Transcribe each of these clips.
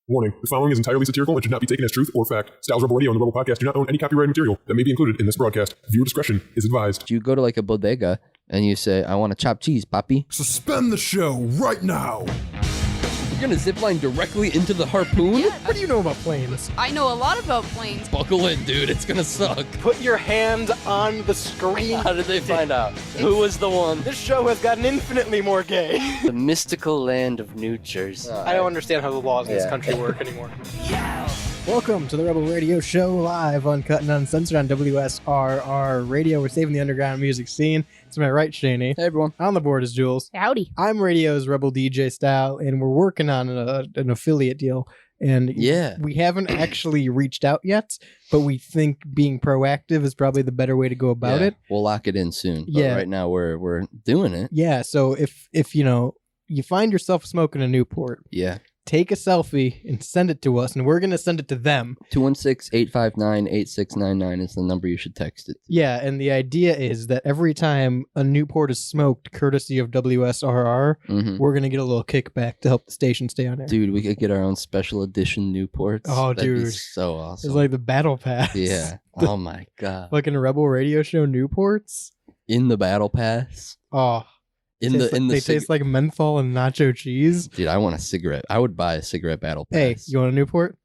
Warning, the following is entirely satirical and should not be taken as truth or fact. Styles Rebel Radio and the Rebel Podcast do not own any copyrighted material that may be included in this broadcast. Viewer discretion is advised. You go to like a bodega and you say, I want a chopped cheese, papi. Suspend the show right now. You're going to zipline directly into the harpoon? Yeah. What do you know about planes? I know a lot about planes. Buckle in, dude. It's going to suck. Put your hand on the screen. How did they find out? Who was the one? This show has gotten infinitely more gay. The mystical land of New Jersey. I don't understand how the laws in this country work anymore. Welcome to the Rebel Radio Show, live, uncut, and uncensored on WSRR Radio. We're saving the underground music scene. To my right, Shani. Hey, everyone. On the board is Jules. Howdy. I'm Radio's Rebel DJ Style, and we're working on an affiliate deal. And Yeah. we haven't actually reached out yet, but we think being proactive is probably the better way to go about it. We'll lock it in soon. But Yeah. right now we're doing it. Yeah, so if you know, you find yourself smoking a Newport, Yeah. take a selfie and send it to us, and we're going to send it to them. 216-859-8699 is the number you should text it. Yeah, and the idea is that every time a Newport is smoked, courtesy of WSRR, Mm-hmm. we're going to get a little kickback to help the station stay on air. Dude, we could get our own special edition Newports. Oh, That'd be dude. so awesome. It's like the battle pass. Yeah. Oh, my God. Fucking Rebel Radio Show Newports. In the battle pass. Oh, they taste like menthol and nacho cheese. Dude, I want a cigarette. I would buy a cigarette battle pass. Hey, you want a Newport?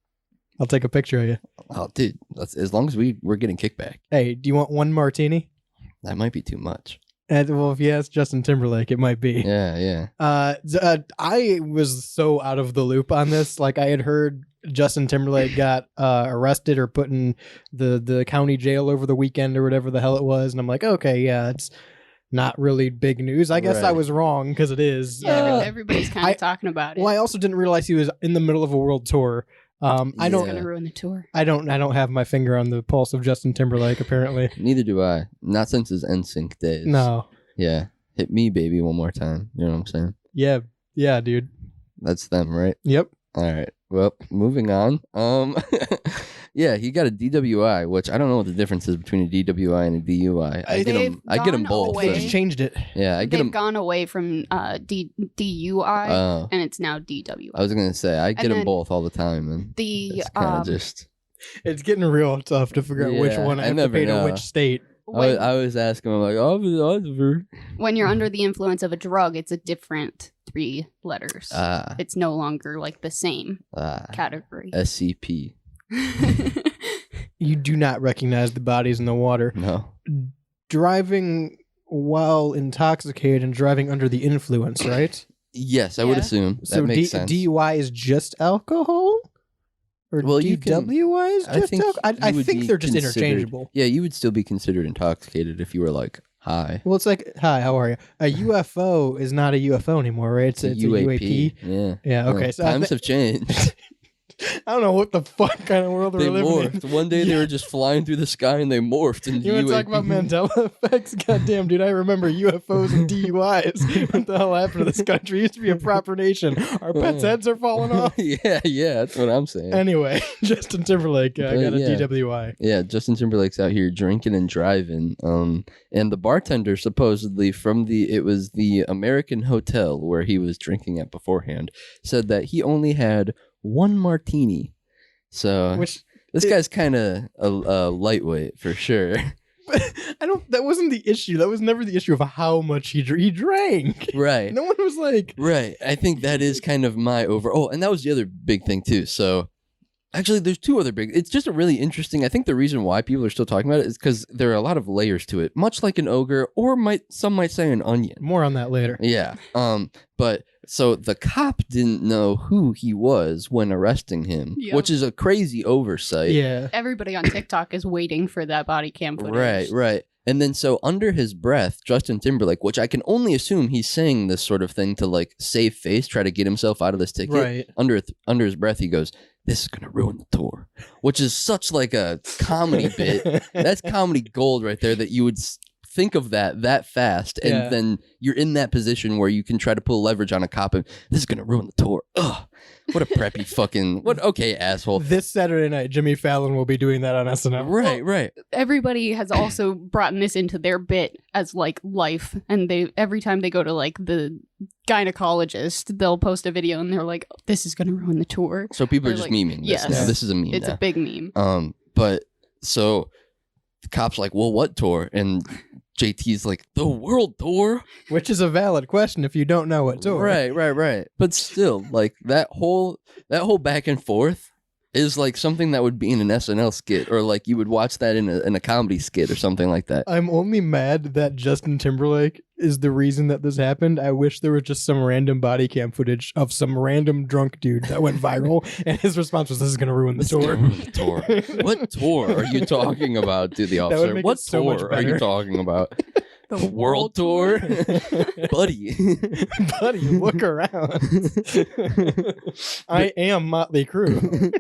I'll take a picture of you. Oh, dude, as long as we're getting kickback. Hey, do you want one martini? That might be too much. Well, if you ask Justin Timberlake, it might be. Yeah. I was so out of the loop on this. Like, I had heard Justin Timberlake got arrested or put in the county jail over the weekend or whatever the hell it was. And I'm like, okay, yeah, it's not really big news. I guess Right. I was wrong because it is. Yeah, everybody's kind of talking about it. Well, I also didn't realize he was in the middle of a world tour. I It's don't. going to ruin the tour. I don't have my finger on the pulse of Justin Timberlake. Apparently, Neither do I. Not since his NSYNC days. no. Yeah. Hit me, baby, one more time. You know what I'm saying? Yeah, dude. That's them, right? Yep. All right. Well, moving on. Yeah, he got a DWI, which I don't know what the difference is between a DWI and a DUI. I get them gone both. away. They just changed it. Yeah, I get They've them. gone away from DUI, Oh, and it's now DWI. I was gonna say I get them then both all the time, and The it's kind of just. It's getting real tough to figure out which Yeah, one I I have to never pay to know. which state. when, I was asking him like, Oliver. when you're under the influence of a drug, it's a different 3 letters. It's no longer like the same category. SCP. You do not recognize the bodies in the water. No. Driving while intoxicated and driving under the influence, right? Yes, I would Yeah. assume that So makes sense. DUI is just alcohol? Or Well, you can- DWI is I just think alcohol? I you would think be they're just considered- interchangeable. Yeah, you would still be considered intoxicated if you were like high. Well, it's like, hi, how are you? A UFO is not a UFO anymore, right? It's a UAP. Yeah. Yeah, okay. Well, So I times have changed. I don't know what the fuck kind of world They we're living in. morphed. One day they were just flying through the sky and they morphed into You want to UAP. talk about Mandela effects? Goddamn, dude, I remember UFOs and DUIs. What the hell happened to this country? It used to be a proper nation. Our pets' heads are falling off. yeah, that's what I'm saying. Anyway, Justin Timberlake got a yeah. DWI. Yeah, Justin Timberlake's out here drinking and driving. And the bartender supposedly from it was the American hotel where he was drinking at beforehand, said that he only had 1 martini. So this guy's kind of a lightweight for sure. That wasn't the issue. That was never the issue of how much he drank. Right. No one was like, Right. I think that is kind of my and that was the other big thing too. So actually there's 2 other big. It's just a really interesting. I think the reason why people are still talking about it is because there are a lot of layers to it, much like an ogre, or some might say an onion. more on that later. Yeah. But so the cop didn't know who he was when arresting him, Yep. which is a crazy oversight. Yeah. Everybody on TikTok is waiting for that body cam footage. Right. And then so under his breath, Justin Timberlake, which I can only assume he's saying this sort of thing to like save face, try to get himself out of this ticket. Right. Under his breath, he goes, "This is gonna ruin the tour," which is such like a comedy bit. That's comedy gold right there that you would think of that fast, and then you're in that position where you can try to pull leverage on a cop, and this is gonna ruin the tour. Ugh, what a preppy fucking okay asshole. This Saturday night, Jimmy Fallon will be doing that on SNL. Right. Everybody has also brought this into their bit as like life, and they every time they go to like the gynecologist, they'll post a video and they're like, oh, "This is gonna ruin the tour." So people are They're just like, memeing this now. This is a meme. It's now. a big meme. But so the cop's like, "Well, what tour?" And JT's like, "The world tour," which is a valid question if you don't know what tour. Right. But still, like that whole back and forth is like something that would be in an SNL skit, or like you would watch that in a comedy skit or something like that. I'm only mad that Justin Timberlake is the reason that this happened. I wish there was just some random body cam footage of some random drunk dude that went viral, and his response was, "This is going to ruin the tour." What tour are you talking about, to the officer? What so much tour are you talking about? The world tour? Buddy, look around. I am Motley Crue.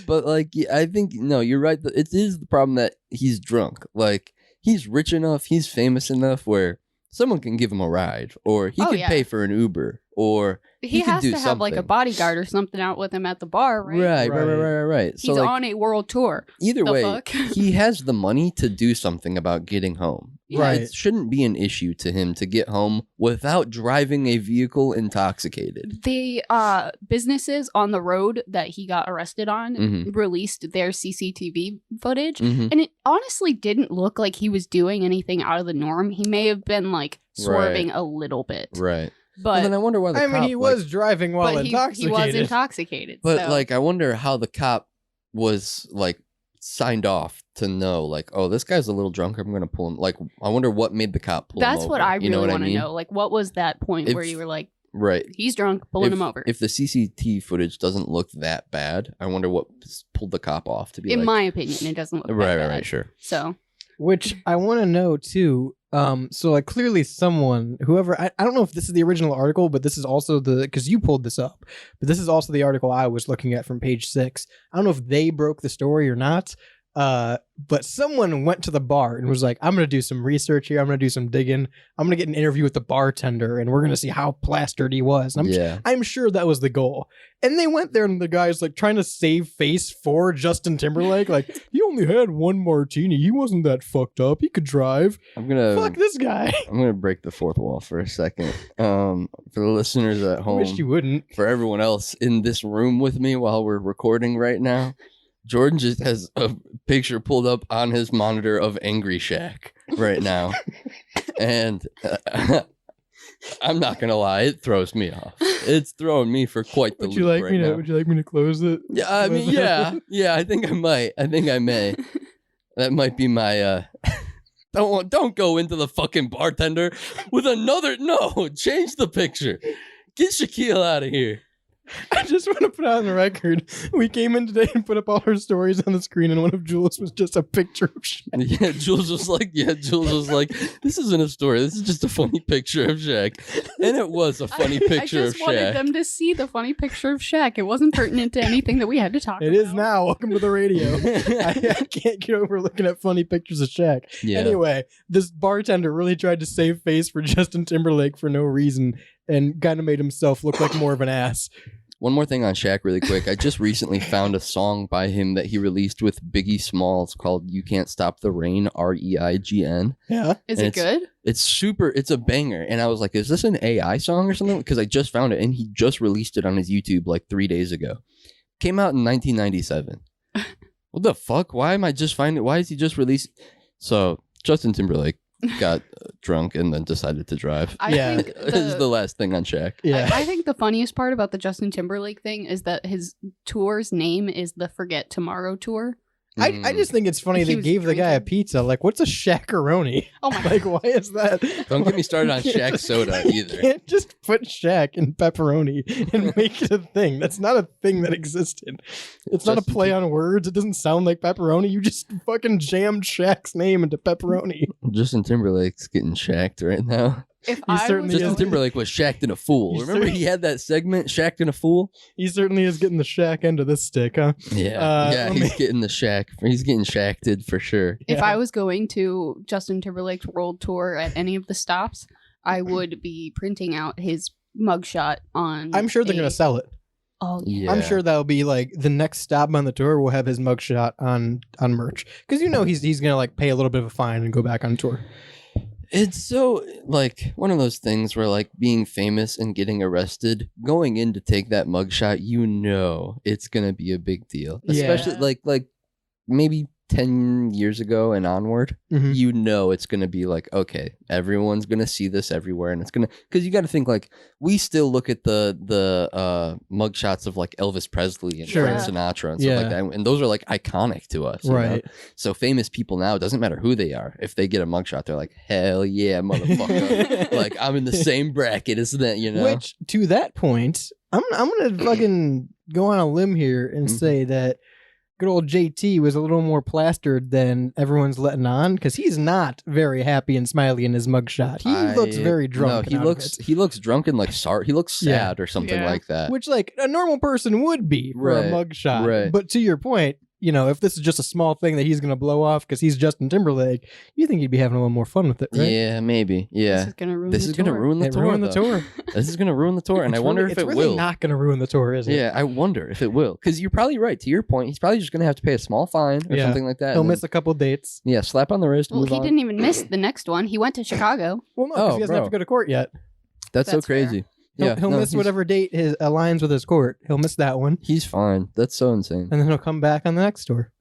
But like, I think no, you're right. It is the problem that he's drunk. Like, he's rich enough, he's famous enough where someone can give him a ride, or he could pay for an Uber, or he could has do to have something. like a bodyguard or something out with him at the bar, right? Right. So he's like, on a world tour. Either way, fuck? he has the money to do something about getting home. Right. It shouldn't be an issue to him to get home without driving a vehicle intoxicated. The businesses on the road that he got arrested on released their CCTV footage, and it honestly didn't look like he was doing anything out of the norm. He may have been like swerving a little bit. Right. But then I wonder why the cop, he was driving while but intoxicated. he was intoxicated. But so. like, I wonder how the cop was like signed off to know, like, oh, this guy's a little drunk, I'm gonna pull him. Like, I wonder what made the cop pull him That's over. what I really want to mean? know. Like, what was that point where you were like, right, he's drunk, pulling him over? If the CCTV footage doesn't look that bad, I wonder what pulled the cop off to be in like, my opinion, it doesn't look that bad. Right, sure. So, which I want to know too. So like clearly someone, whoever, I don't know if this is the original article, but this is also because you pulled this up, but this is also the article I was looking at from page 6. I don't know if they broke the story or not. But someone went to the bar and was like, I'm going to do some research here. I'm going to do some digging. I'm going to get an interview with the bartender and we're going to see how plastered he was. And I'm sure that was the goal. And they went there and the guy's like trying to save face for Justin Timberlake. Like, he only had one martini. He wasn't that fucked up. He could drive. Fuck this guy. I'm going to break the fourth wall for a second. For the listeners at home. I wish you wouldn't. For everyone else in this room with me while we're recording right now. Jordan just has a picture pulled up on his monitor of Angry Shaq right now. And I'm not going to lie, it throws me off. It's throwing me for quite the loop right now. Would you like me to close it? Yeah, I mean, yeah, I think I might. I think I may. That might be my, don't go into the fucking bartender with another, no, change the picture. Get Shaquille out of here. I just want to put out on the record, we came in today and put up all our stories on the screen, and one of Jules was just a picture of Shaq. Yeah, Jules was like, this isn't a story. This is just a funny picture of Shaq. And it was a funny picture of Shaq. I just wanted them to see the funny picture of Shaq. It wasn't pertinent to anything that we had to talk about. It is now. Welcome to the radio. I can't get over looking at funny pictures of Shaq. Yeah. Anyway, this bartender really tried to save face for Justin Timberlake for no reason and kind of made himself look like more of an ass. One more thing on Shaq really quick. I just recently found a song by him that he released with Biggie Smalls called You Can't Stop the Rain, REIGN. Yeah. Is it good? It's a banger. And I was like, is this an AI song or something? Because I just found it and he just released it on his YouTube like 3 days ago. Came out in 1997. What the fuck? Why am I just finding it? Why is he just released? So Justin Timberlake got drunk and then decided to drive. I think this is the last thing on Shaq. Yeah. I think the funniest part about the Justin Timberlake thing is that his tour's name is the Forget Tomorrow Tour. I just think it's funny they gave the guy a pizza. Like, what's a Shaq-a-roni? Oh my Like, why is that? Don't get me started on Shaq soda either. You can't just put Shaq in pepperoni and make it a thing. That's not a thing that existed. It's not a play on words. It doesn't sound like pepperoni. You just fucking jammed Shaq's name into pepperoni. Justin Timberlake's getting shacked right now. If I certainly was Justin is. Timberlake was shacked in a fool. He Remember certainly- he had that segment, Shacked in a Fool? He certainly is getting the Shaq end of this stick, huh? Yeah, let he's me- getting the shack. He's getting shacked for sure. If Yeah. I was going to Justin Timberlake's world tour at any of the stops, I would be printing out his mugshot on. I'm sure they're a- going to sell it. Oh, yeah. Yeah. I'm sure that'll be like the next stop on the tour will have his mugshot on merch. Because he's going to like pay a little bit of a fine and go back on tour. It's so like one of those things where like being famous and getting arrested, going in to take that mugshot, it's gonna be a big deal. Yeah. Especially like maybe 10 years ago and onward, Mhm. it's gonna be like, okay, everyone's gonna see this everywhere, and it's gonna because you got to think like we still look at the mugshots of like Elvis Presley and Sure. Frank Sinatra and stuff like that, and those are like iconic to us, you know? Right. So famous people now, it doesn't matter who they are. If they get a mugshot, they're like, hell yeah, motherfucker. Like, I'm in the same bracket as that, you know? Which, to that point, I'm going to fucking go on a limb here and say that good old JT was a little more plastered than everyone's letting on, because he's not very happy and smiley in his mugshot. He looks very drunk. No, he looks drunk and like sorry. He looks Yeah. sad or something Yeah. like that. Which, like, a normal person would be for a Right, mugshot. right. But to your point, if this is just a small thing that he's going to blow off because he's Justin Timberlake, you think he'd be having a little more fun with it, right? Yeah, maybe. This Yeah. is gonna ruin This the is gonna tour. ruin the It tour. ruined the though. tour. This is gonna ruin the tour, and I wonder if it really will. not going to ruin the tour, is it? Yeah, I wonder if it will. Because you're probably right. To your point, he's probably just gonna have to pay a small fine or Yeah. something like that. He'll and miss then- a couple dates. Yeah, slap on the wrist. Well, move he on. didn't even miss the next one. He went to Chicago. Well, no, because Oh, he doesn't have bro. to go to court yet. That's so That's fair. crazy. He'll, Yeah, he'll no, miss he's- whatever date aligns with his court. He'll miss that one, He's fine. That's so insane. and then he'll come back on the next tour.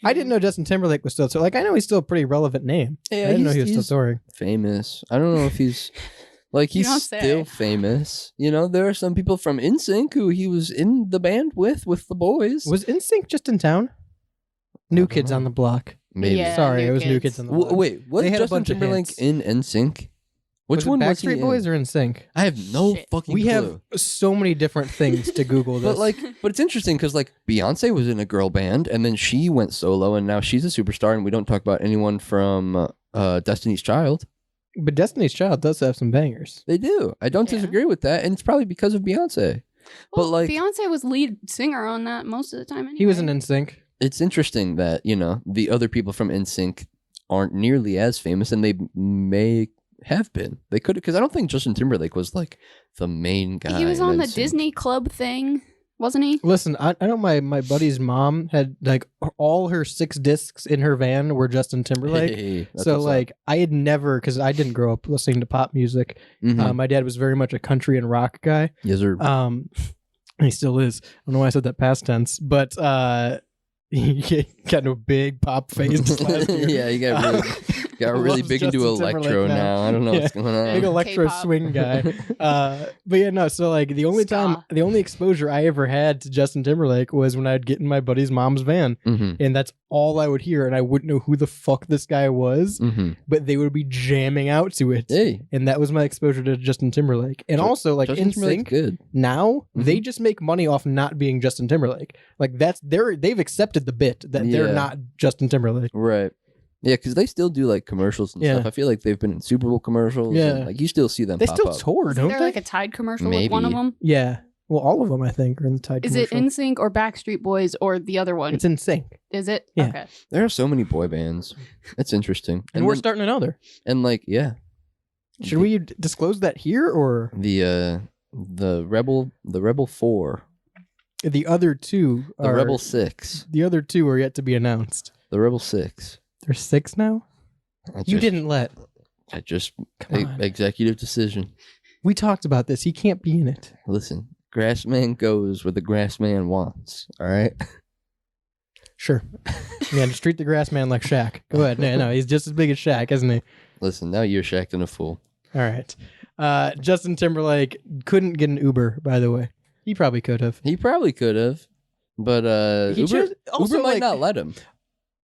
I didn't know Justin Timberlake was still like. I know he's still a pretty relevant name. Yeah, I didn't know he was he's still touring. famous. I don't know if he's like You he's don't still say. famous. There are some people from NSYNC who he was in the band with the boys. Was NSYNC just in town? New don't Kids know. on the Block. Maybe. Yeah. Sorry, New it was New Kids. Kids on the Block. Wait, was They had a Justin bunch of Timberlake hits. in NSYNC? Which Was it one was he Backstreet in? Boys or NSYNC? I have no Shit. fucking We clue. have so many different things to Google this. But it's interesting because like Beyonce was in a girl band and then she went solo and now she's a superstar and we don't talk about anyone from Destiny's Child. But Destiny's Child does have some bangers. They do. I don't Yeah. disagree with that, and it's probably because of Beyonce. Well, But like, Beyonce was lead singer on that most of the time. Anyway. He was in NSYNC. it's interesting that the other people from NSYNC aren't nearly as famous, and they may have been. They could, because I don't think Justin Timberlake was like the main guy. He was in on the NSYNC. Disney Club thing, wasn't he? Listen, I know my buddy's mom had like all her 6 discs in her van were Justin Timberlake. Hey, that's So what's up. like I had never, because I didn't grow up listening to pop music. Mhm. My dad was very much a country and rock guy. Yes, sir. He still is. I don't know why I said that past tense, but he got no big pop face this last year. Yeah, he got really Loves big into Justin electro Timberlake now. I don't know Yeah. what's going on. Big electro K-pop. swing guy. But yeah, no. So like the only Ska. exposure I ever had to Justin Timberlake was when I'd get in my buddy's mom's van, Mhm. and that's all I would hear, and I wouldn't know who the fuck this guy was, Mhm. but they would be jamming out to it. Hey, And that was my exposure to Justin Timberlake. And Ju- also, like Justin in Timberlake's sync good. now, Mhm. they just make money off not being Justin Timberlake. Like they've accepted the bit that they're Yeah. not Justin Timberlake. Right. Yeah, because they still do like commercials and Yeah. stuff. I feel like they've been in Super Bowl commercials. Yeah. And, like you still see them They pop still up. tour, Isn't don't there they? like a Tide commercial with one of Maybe. them? Yeah. Well, all of them I think are in the Tide Is it commercial. NSYNC or Backstreet Boys or the other one? It's in sync. Is it? Yeah. Okay. There are so many boy bands. It's interesting. And we're then- starting another. and like yeah, Should we disclose that here, or the Rebel 4, the other two the are Rebel 6, the other two are yet to be announced? the Rebel 6. There's 6 now? You didn't let. I just Come on. executive decision. We talked about this. He can't be in it. Listen, Grassman goes where the Grassman wants. All right. Sure. Yeah, just treat the grass man like Shaq. Go ahead. No, he's just as big as Shaq, isn't he? Listen, now you're Shaq and a fool. All right. Justin Timberlake couldn't get an Uber, by the way. He probably could have. He probably could have, but He Uber, chose- also, Uber might like- not let him.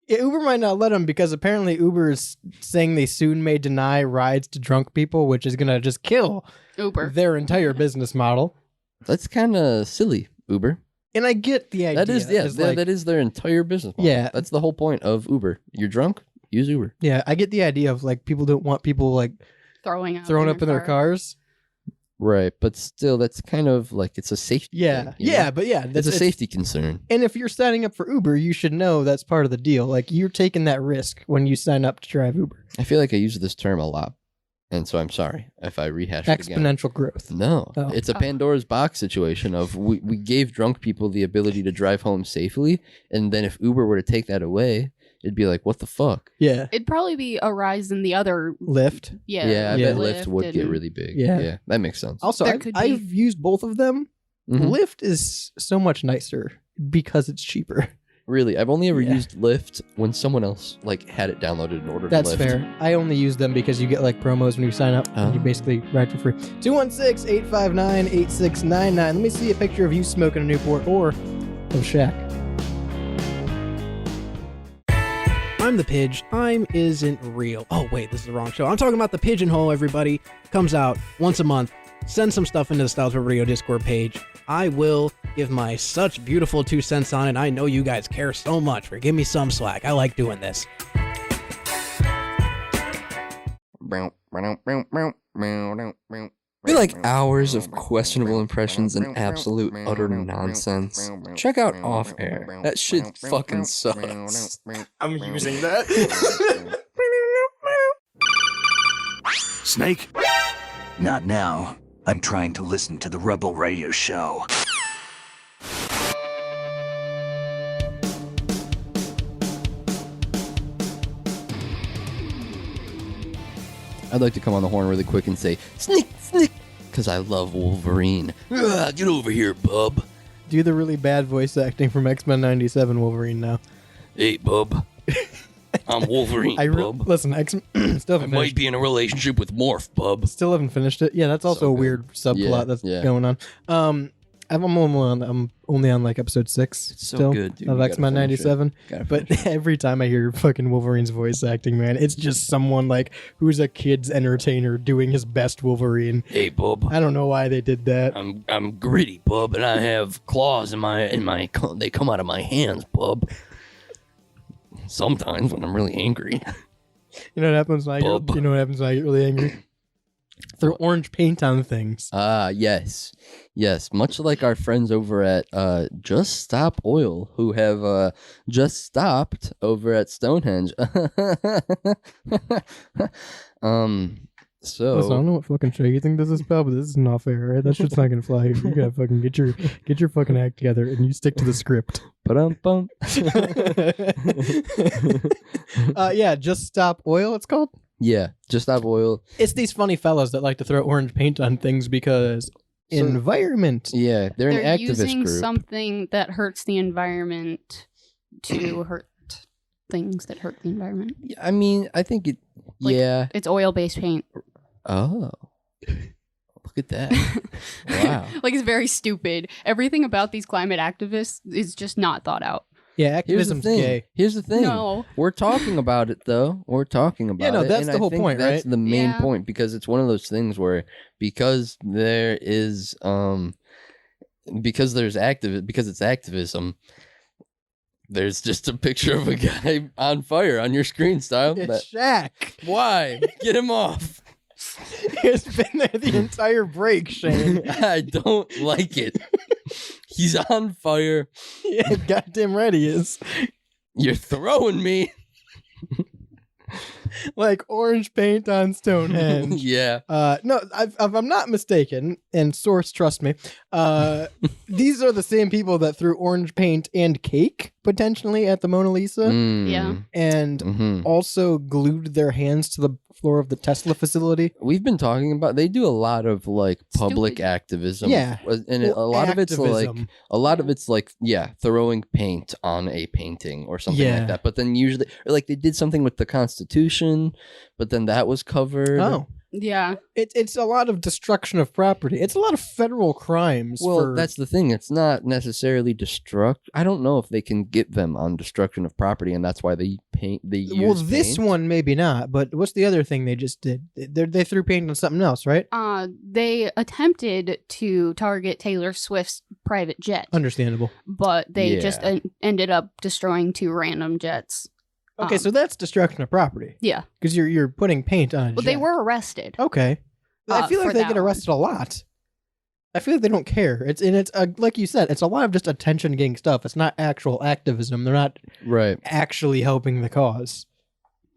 Yeah, Uber might not let him because apparently Uber is saying they soon may deny rides to drunk people, which is going to just kill Uber. their entire business model. That's kind of silly, Uber. And I get the idea. That is, It's like- that is their entire business model. Yeah. That's the whole point of Uber. You're drunk, use Uber. Yeah, I get the idea of like people don't want people like throwing up in their cars. Right, but still, that's kind of like it's a safety. Yeah, thing, you know? but yeah, it's a safety concern. And if you're signing up for Uber, you should know that's part of the deal. Like you're taking that risk when you sign up to drive Uber. I feel like I use this term a lot, and so I'm sorry if I rehash it again. Exponential growth. No, it's a Pandora's box situation of we gave drunk people the ability to drive home safely, and then if Uber were to take that away, it'd be like, what the fuck? Yeah. It'd probably be a rise in the other Lyft. Yeah, I bet Lyft would get and- really big. Yeah. That makes sense. Also, There could be- I've used both of them. Mhm. Lyft is so much nicer because it's cheaper. Really, I've only ever Yeah. used Lyft when someone else like had it downloaded in order That's to Lyft. fair. I only use them because you get like promos when you sign up. And you Oh. basically ride for free. 216-859-8699. Let me see a picture of you smoking a Newport or of Shaq. I'm the Pidge. I'm isn't real. Oh, wait, this is the wrong show. I'm talking about the Pigeonhole, everybody. Comes out once a month. Send some stuff into the Styles Rebel Radio Discord page. I will give my such beautiful 2 cents on it. I know you guys care so much for give me some slack. I like doing this. We like hours of questionable impressions and absolute utter nonsense. Check out Off Air. That shit fucking sucks. I'm using that. Snake? Not now. I'm trying to listen to the Rebel Radio Show. I'd like to come on the horn really quick and say, snick, snick, because I love Wolverine. Get over here, bub. Do the really bad voice acting from X-Men 97 Wolverine now. Hey, bub. I'm Wolverine, bub. Listen, still haven't finished. be in a relationship with Morph, bub. Still haven't finished it. Yeah, that's also So a good. weird subplot Yeah, that's yeah. going on. I'm only on like episode 6 It's so still good, dude. of You gotta X-Men finish it. 97. Gotta But finish it. every time I hear fucking Wolverine's voice acting, man, it's just someone like who's a kid's entertainer doing his best Wolverine. Hey, bub. I don't know why they did that. I'm gritty, bub, and I have claws in my they come out of my hands, bub. Sometimes when I'm really angry. You know what happens when I Bub. get really angry? Throw orange paint on things. Yes. Much like our friends over at Just Stop Oil, who have just stopped over at Stone Henge. So Listen, I don't know what fucking show you think this is about, but this is not fair, right? That shit's not gonna fly here. You gotta fucking get your fucking act together and you stick to the script. Ba-dum-bum. Yeah, Just Stop Oil, it's called. Yeah, Just Stop Oil. It's these funny fellas that like to throw orange paint on things because environment. Yeah, they're an activist using group. something that hurts the environment to hurt things that hurt the environment. I mean, I think it. Like, yeah. It's oil-based paint. Oh, look at that! Wow. Like, it's very stupid. Everything about these climate activists is just not thought out. Yeah, Here's the activism's thing. gay. Here's the thing. No. We're talking about it though. We're talking about no, it. that's and the I whole think point, that's right? the main Yeah. point because it's one of those things where because there's activism. There's just a picture of a guy on fire on your screen, Style. It's Shaq. Why? Get him off. It's been there the entire break, Shane. I don't like it. He's on fire. Yeah, goddamn right he is. You're throwing me. Like orange paint on Stonehenge. Yeah. No, if I'm not mistaken, and source trust me, these are the same people that threw orange paint and cake potentially at the Mona Lisa, Yeah. and Mhm. also glued their hands to the floor of the Tesla facility. We've been talking about they do a lot of like public Stupid. activism. Yeah. And a Well, lot of it's like activism. throwing paint on a painting or something Yeah. like that. But then usually or like they did something with the Constitution, but then that was covered. Oh, Yeah. it's a lot of destruction of property. It's a lot of federal crimes. Well, for, that's the thing. It's not necessarily I don't know if they can get them on destruction of property, and that's why they paint. They use well, this paint. one maybe not. But what's the other thing they just did? They threw paint on something else, right? They attempted to target Taylor Swift's private jet, Understandable. but they just Yeah. ended up destroying 2 random jets. Okay, so that's destruction of property. Yeah. Because you're putting paint on a Well, they jet. were arrested. Okay. I feel like for they that get arrested a lot. I feel like they don't care. It's like you said, it's a lot of just attention-getting stuff. It's not actual activism. They're not actually helping the cause.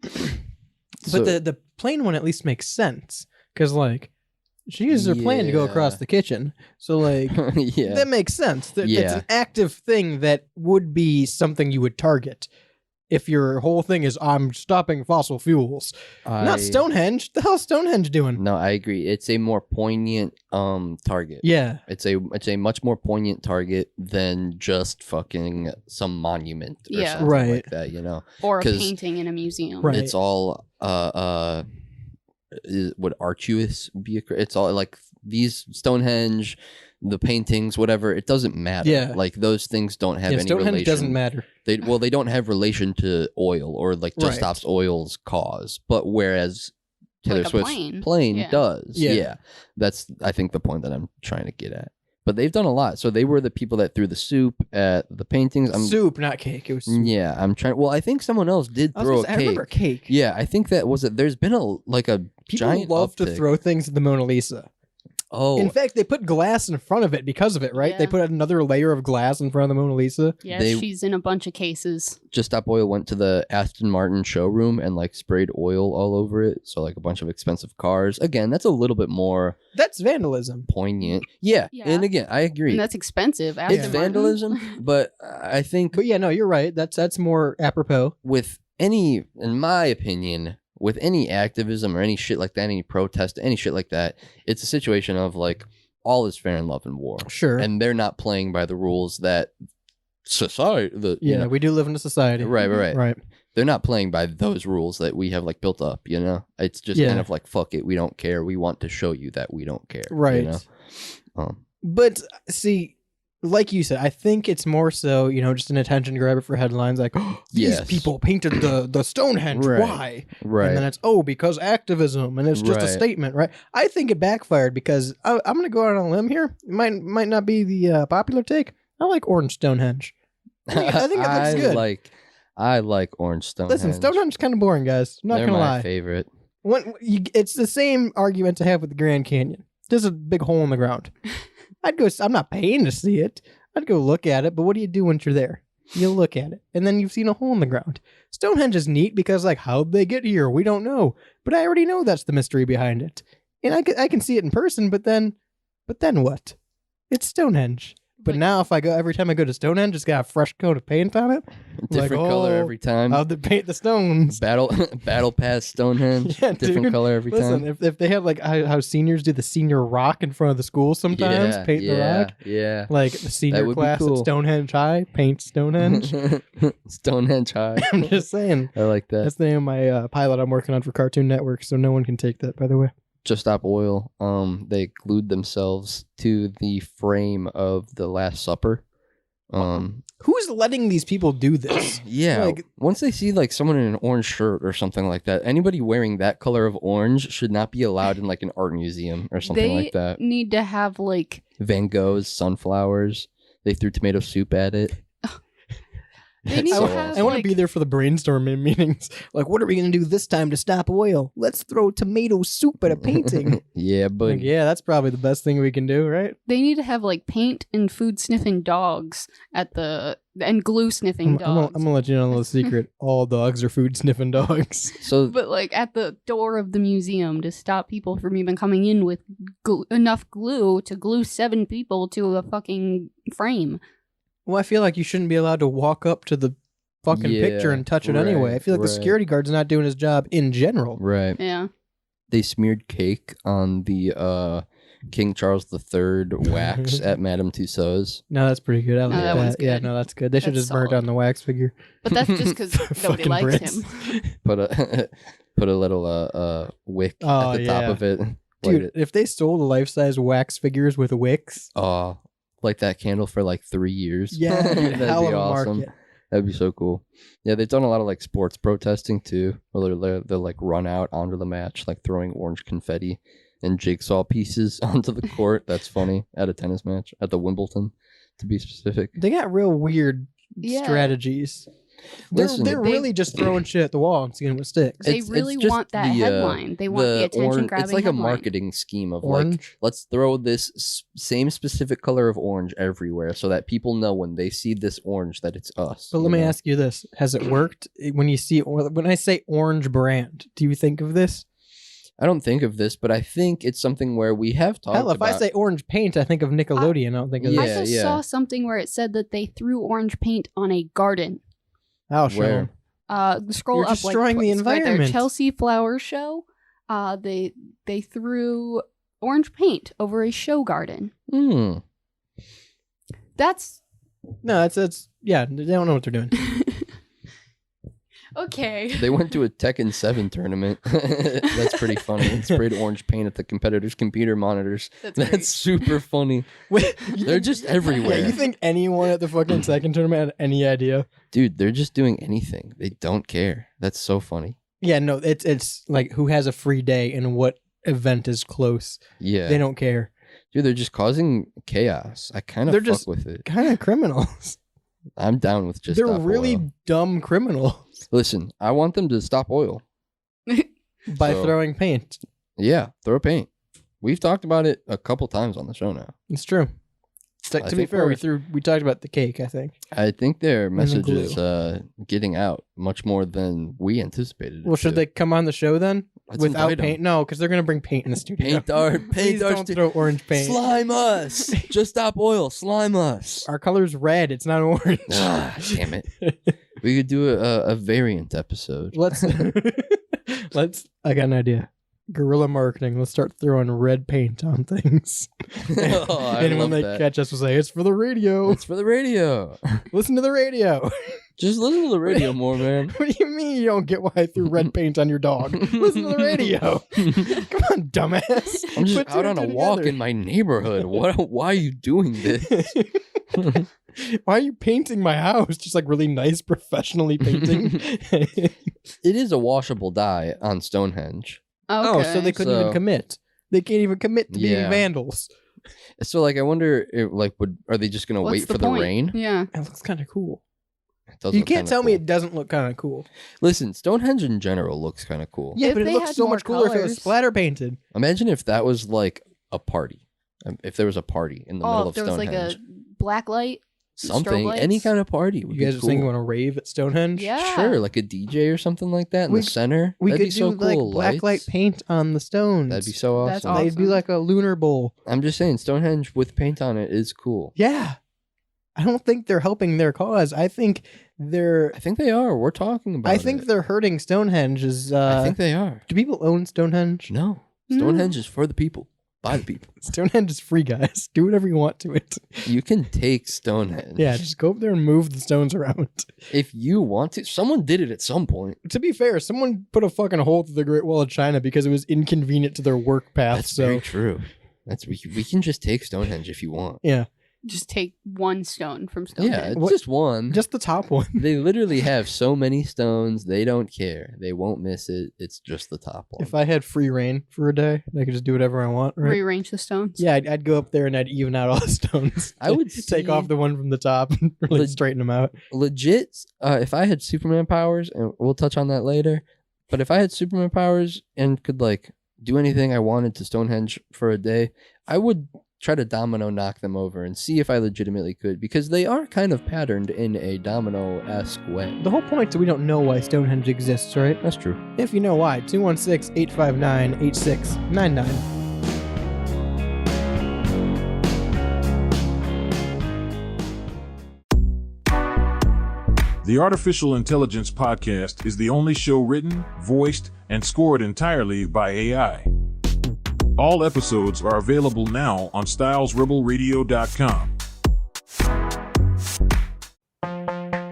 But the plane one at least makes sense because like she used her plane to go across the kitchen, so like that makes sense. It's an active thing that would be something you would target. If your whole thing is I'm stopping fossil fuels, not Stonehenge. The hell's Stonehenge doing? No, I agree. It's a more poignant target. Yeah, it's a much more poignant target than just fucking some monument or something like that. You know, or a painting in a museum. Right. It's all would arduous be? It's all like these Stonehenge. The paintings, whatever, it doesn't matter. Yeah. Like those things don't have any Stonehenge relation. doesn't matter. They don't have relation to oil or like just stops oil's cause. But whereas Taylor like Swift's plane does. Yeah. That's I think the point that I'm trying to get at. But they've done a lot. So they were the people that threw the soup at the paintings. Soup, not cake. It was soup. Yeah, I'm trying. Well, I think someone else did throw a cake. I remember cake. Yeah, I think that was it. There's been a People giant love uptick. to throw things at the Mona Lisa. Oh, in fact, they put glass in front of it because of it, right? Yeah. They put another layer of glass in front of the Mona Lisa. Yeah, she's in a bunch of cases. Just Stop Oil went to the Aston Martin showroom and like sprayed oil all over it. So like a bunch of expensive cars. Again, that's a little bit more. That's vandalism. Poignant. Yeah. And again, I agree. And that's expensive. It's vandalism, but I think. But yeah, no, you're right. That's more apropos. With any, in my opinion. With any activism or any shit like that, any protest, any shit like that, it's a situation of like all is fair in love and war. Sure. And they're not playing by the rules that society. We do live in a society. Right. They're not playing by those rules that we have like built up, you know? It's just kind of like, fuck it, we don't care. We want to show you that we don't care. Right. You know? But see, like you said, I think it's more so, just an attention grabber for headlines like, these people painted the Stonehenge. Why? Right. And then it's, because activism, and it's just a statement, right? I think it backfired because I'm going to go out on a limb here. It might not be the popular take. I like orange Stonehenge. I think it looks good. I like orange Stonehenge. Listen, Stonehenge's kind of boring, guys. I'm not going to lie. They're my favorite. It's the same argument to have with the Grand Canyon. There's a big hole in the ground. I'm not paying to see it. I'd go look at it, but what do you do once you're there? You look at it, and then you've seen a hole in the ground. Stonehenge is neat because, how'd they get here? We don't know. But I already know that's the mystery behind it. And I can see it in person, but then what? It's Stonehenge. But now every time I go to Stonehenge, it's got a fresh coat of paint on it. Different color every time. How'd they paint the stones? Battle Pass Stonehenge. Different color every time. Listen, if they have how seniors do the senior rock in front of the school sometimes, paint the rock. Yeah. Like the senior class at Stonehenge High, paint Stonehenge. Stonehenge High. I'm just saying. I like that. That's the name of my pilot I'm working on for Cartoon Network, so no one can take that, by the way. Just Stop Oil, they glued themselves to the frame of the Last Supper. Who's letting these people do this? Yeah, once they see someone in an orange shirt or something like that, anybody wearing that color of orange should not be allowed in an art museum or something like that. They need to have Van Gogh's sunflowers. They threw tomato soup at it. I want to be there for the brainstorming meetings. What are we going to do this time to stop oil? Let's throw tomato soup at a painting. Yeah, but that's probably the best thing we can do, right? They need to have paint and food sniffing dogs and glue sniffing dogs. I'm gonna let you know a little secret. All dogs are food sniffing dogs. But at the door of the museum to stop people from even coming in with enough glue to glue 7 people to a fucking frame. Well, I feel like you shouldn't be allowed to walk up to the fucking picture and touch it anyway. I feel like the security guard's not doing his job in general. Right. Yeah. They smeared cake on the King Charles III wax at Madame Tussauds. No, that's pretty good. I like that one's that. Yeah, good. no, that's good. They should just burn down the wax figure. But that's just because nobody likes him. Put a little wick at the top of it. Dude, if they stole the life-size wax figures with wicks. Oh, like that candle for 3 years. Yeah, that'd be hell of a awesome. market. That'd be so cool. Yeah, they've done a lot of sports protesting too, where they'll run out onto the match, throwing orange confetti and jigsaw pieces onto the court. That's funny. At a tennis match at the Wimbledon, to be specific. They got real weird strategies. They're really just throwing shit at the wall and seeing what sticks. They really want that headline. They want the attention-grabbing It's like headline. a marketing scheme of Orange? like, let's throw this same specific color of orange everywhere so that people know when they see this orange that it's us. But let me ask you this: has it worked? When I say orange brand, do you think of this? I don't think of this, but I think it's something where we have talked Hell, if about... I say orange paint, I think of Nickelodeon. I don't think of Yeah, I this. just saw something where it said that they threw orange paint on a garden. I'll show Where? 'em. Scroll You're up destroying the it's right there, environment. Chelsea Flower Show. They threw orange paint over a show garden. That's No, that's yeah. They don't know what they're doing. okay. They went to a Tekken 7 tournament. That's pretty funny. And sprayed orange paint at the competitors' computer monitors. That's super funny. Wait, They're just everywhere. Yeah, you think anyone at the fucking second tournament had any idea? Dude, they're just doing anything. They don't care. That's so funny. Yeah, no, it's like who has a free day and what event is close. Yeah. They don't care. Dude, they're just causing chaos. I kind of They're fuck just with it. Kind of criminals. I'm down with just They're stop really oil. dumb criminals Listen, I want them to stop oil. by So- throwing paint. Yeah, throw paint. We've talked about it a couple times on the show now. It's true. To be think fair, we're- we talked about the cake, I think. I think their the message glue. is getting out much more than we anticipated. it Well, should to. they come on the show then? Let's Without invite 'em. paint? No, because they're going to bring paint in the studio. Paint our Please paint our don't throw orange paint. Slime us. Just stop oil. Slime us. Our color's red. It's not orange. Ah, damn it. We could do a variant episode. Let's I got an idea. Guerrilla marketing. Let's start throwing red paint on things. Oh, I And when love they that. catch us, we'll say, it's for the radio. It's for the radio. Listen to the radio. Just listen to the radio more, man. What do you mean you don't get why I threw red paint on your dog? Listen to the radio. Come on, dumbass. I'm just Put two out and on a two walk together. in my neighborhood. Why are you doing this? Why are you painting my house? Just like really nice, professionally painting. It is a washable dye on Stonehenge. Oh, so they couldn't even So- commit. They can't even commit to being Yeah. vandals. So, like, I wonder, are they just gonna What's wait for the point? rain? Yeah. It looks kind of cool. It does You look can't kinda tell me cool. it doesn't look kind of cool. Listen, Stonehenge in general looks kind of cool. Yeah, If but it they looks had so more much cooler if it was colors- splatter painted. Imagine if that was like a party. If there was a party in the middle Oh, of if there was Stonehenge. like a black light. Something, strobe any lights. kind of party would You guys be are cool. saying you want to rave at Stonehenge? Yeah. Sure, like a DJ or something like that in We- the center. We That'd could be so do cool. like black light Lights. paint on the stones. That'd be so awesome. That's awesome. They'd be like a lunar bowl. I'm just saying, Stonehenge with paint on it is cool. Yeah. I don't think they're helping their cause. I think they're I think they are. We're talking about. I think it. they're hurting Stonehenge. I think they are. Do people own Stonehenge? No, No. Stonehenge is for the people, by the people. Stonehenge is free, guys. Do whatever you want to it. You can take Stonehenge. Yeah, just go up there and move the stones around. If you want to. Someone did it at some point. To be fair, someone put a fucking hole through the Great Wall of China because it was inconvenient to their work path. That's so very true. We can just take Stonehenge if you want. yeah, Just take one stone from Yeah, Stonehenge. it's What- just one. just the top one. They literally have so many stones, they don't care. They won't miss it. It's just the top one. If I had free reign for a day, I could just do whatever I want. Right? Rearrange the stones. Yeah, I'd go up there and I'd even out all the stones. I would take see- off the one from the top and really Leg- straighten them out. Legit, if I had Superman powers, and we'll touch on that later, but if I had Superman powers and could like do anything I wanted to Stonehenge for a day, I would try to domino knock them over and see if I legitimately could, because they are kind of patterned in a domino-esque way. The whole point is we don't know why Stonehenge exists, right? That's true. If you know why, 216-859-8699. The Artificial Intelligence Podcast is the only show written, voiced, and scored entirely by AI. All episodes are available now on stylesrebelradio.com.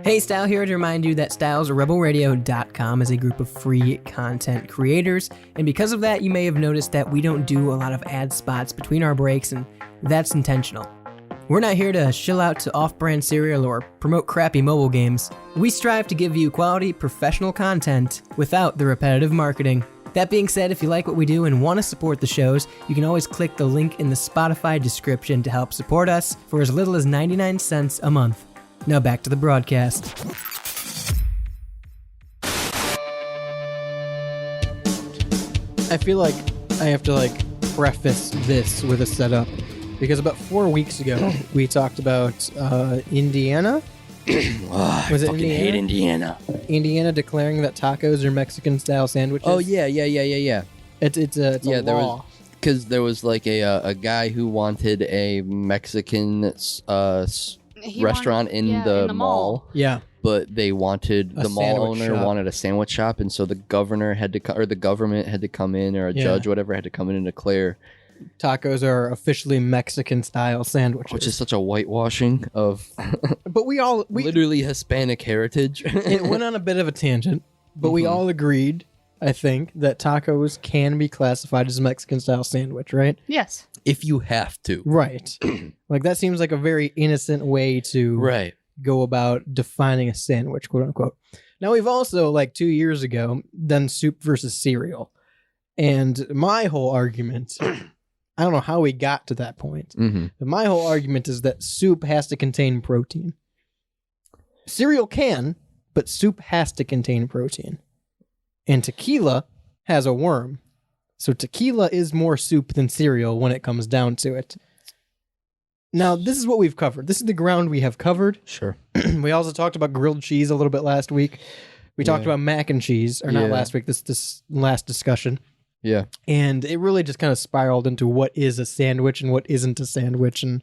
Hey, Style here to remind you that stylesrebelradio.com is a group of free content creators, and because of that, you may have noticed that we don't do a lot of ad spots between our breaks, and that's intentional. We're not here to shill out to off-brand cereal or promote crappy mobile games. We strive to give you quality, professional content without the repetitive marketing. That being said, if you like what we do and want to support the shows, you can always click the link in the Spotify description to help support us for as little as 99 cents a month. Now back to the broadcast. I feel like I have to like preface this with a setup because about 4 weeks ago we talked about Indiana. Was it fucking hate Indiana. Indiana declaring that tacos are Mexican style sandwiches. Oh yeah. It's a There law. because there was like a guy who wanted a Mexican restaurant in the mall. Yeah. But they wanted A the mall sandwich owner shop. wanted a sandwich shop, and so the governor had to or the government had to come in, or a judge, whatever, had to come in and declare Tacos are officially Mexican style sandwiches. which is such a whitewashing of but we literally Hispanic heritage. it went on a bit of a tangent, but we all agreed, I think, that tacos can be classified as a Mexican style sandwich, right? Yes. If you have to, Right. Like that seems like a very innocent way to right? go about defining a sandwich, quote unquote. Now we've also, like 2 years ago, done soup versus cereal. And my whole argument, I don't know how we got to that point, but my whole argument is that soup has to contain protein. Cereal can, but soup has to contain protein. And tequila has a worm. So tequila is more soup than cereal when it comes down to it. Now, this is what we've covered. This is the ground we have covered. Sure. We also talked about grilled cheese a little bit last week. We talked about mac and cheese, or not last week, this last discussion. Yeah. And it really just kind of spiraled into what is a sandwich and what isn't a sandwich and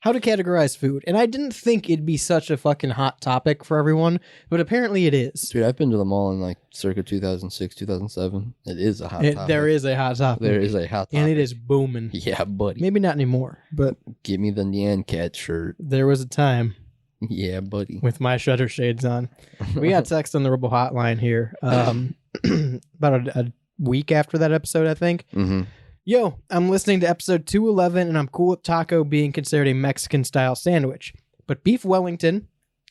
how to categorize food. And I didn't think it'd be such a fucking hot topic for everyone, but apparently it is. Dude, I've been to the mall in like circa 2006, 2007. It is a hot topic. There is a hot topic. There is a hot topic. And it is booming. Yeah, buddy. Maybe not anymore, but Give me the Nyan Cat shirt. there was a time Yeah, buddy. with my shutter shades on. We got text on the Rebel Hotline here about a week after that episode, I think. Mm-hmm. Yo, I'm listening to episode 211 and I'm cool with taco being considered a Mexican style sandwich. But beef Wellington,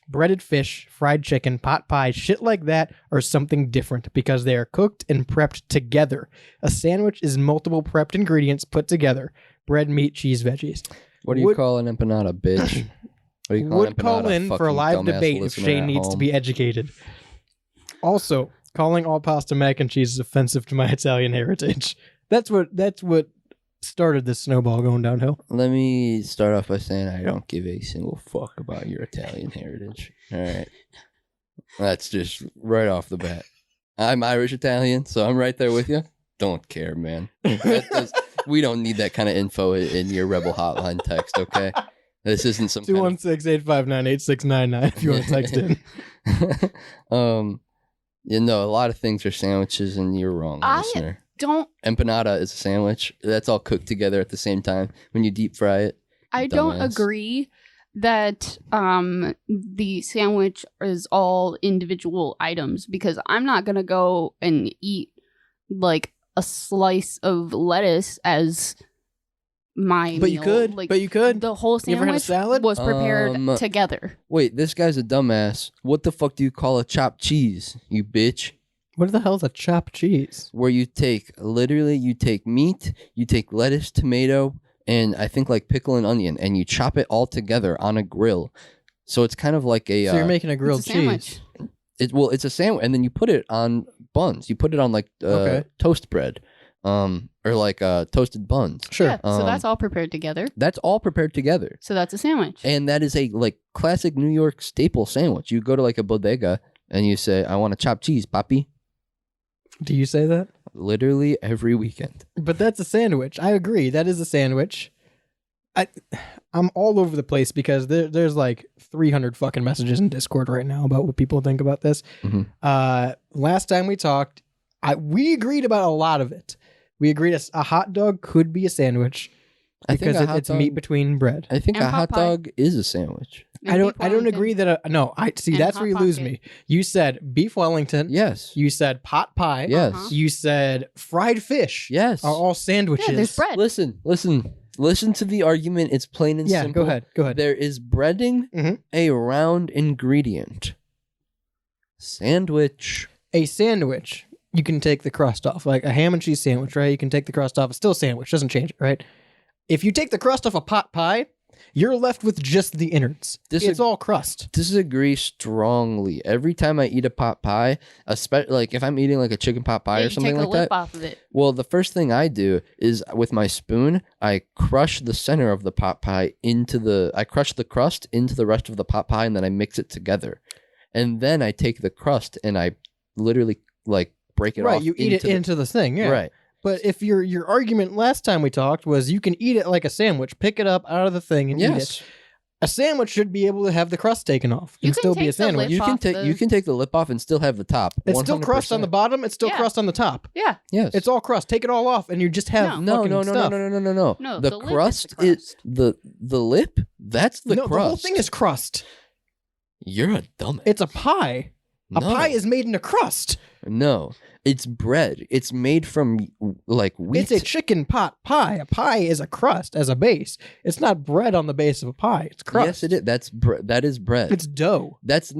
breaded fish, fried chicken, pot pie, shit like that are something different because they are cooked and prepped together. A sandwich is multiple prepped ingredients put together. Bread, meat, cheese, veggies. What do you call an empanada, bitch? What do you call an Would call empanada, in for a fucking live dumbass debate if listener Shane at needs to home? be educated. Also, calling all pasta mac and cheese is offensive to my Italian heritage. That's what started this snowball going downhill. Let me start off by saying I don't give a single fuck about your Italian heritage. All right. That's just right off the bat. I'm Irish Italian, so I'm right there with you. Don't care, man. We don't need that kind of info in your Rebel Hotline text, okay? This isn't some 216-859-8699 if you want to text in. You know, a lot of things are sandwiches, and you're wrong, listener. Empanada is a sandwich. That's all cooked together at the same time when you deep fry it. I don't agree that the sandwich is all individual items because I'm not going to go and eat like a slice of lettuce as my But meal. you could. Like, But you could. the whole You ever had a sandwich salad? was prepared together. Wait, this guy's a dumbass. What the fuck do you call a chopped cheese, you bitch? What the hell is a chopped cheese? Where you take meat, you take lettuce, tomato, and I think like pickle and onion, and you chop it all together on a grill. So it's kind of like a. So you're making a grilled cheese. It's a sandwich, and then you put it on buns. You put it on like toast bread, or like toasted buns. Sure. Yeah, so that's all prepared together. That's all prepared together. So that's a sandwich. And that is a like classic New York staple sandwich. You go to like a bodega and you say, "I want a chopped cheese, papi." Do you say that? Literally every weekend. But that's a sandwich. I agree. That is a sandwich. I'm all over the place because there's like 300 fucking messages in Discord right now about what people think about this. Mm-hmm. Last time we talked, we agreed about a lot of it. We agreed a hot dog could be a sandwich because it's meat between bread. I think a hot dog is a sandwich. I don't agree that that's where you lose me. You said beef Wellington. Yes. You said pot pie. Yes. You said fried fish. Yes. Are all sandwiches. Yeah, there's bread. Listen to the argument. It's plain and simple. Yeah, go ahead. There is breading, a round ingredient. Sandwich. A sandwich, you can take the crust off. Like a ham and cheese sandwich, right? You can take the crust off. It's still a sandwich. Doesn't change it, right? If you take the crust off a pot pie, You're left with just the innards. It's all crust. Disagree strongly. Every time I eat a pot pie, especially like if I'm eating like a chicken pot pie or something like that. Take the lip off of it. Well, the first thing I do is with my spoon, I crush the center of the pot pie I crush the crust into the rest of the pot pie, and then I mix it together. And then I take the crust and I literally like break it off. Right, you eat it into the thing, yeah. Right. But if your argument last time we talked was you can eat it like a sandwich, pick it up out of the thing and eat it. A sandwich should be able to have the crust taken off and still be a sandwich. You can take the lip off and still have the top. It's still crust on the bottom. It's still crust on the top. Yeah. Yes. It's all crust. Take it all off, and you just have No. stuff. No. The crust is the lip. That's the crust. The whole thing is crust. You're a dumbass. It's a pie. A pie is made in a crust. No, it's bread. It's made from like wheat. It's a chicken pot pie. A pie is a crust as a base. It's not bread on the base of a pie. It's crust. Yes, it is. That is bread. It's dough. That is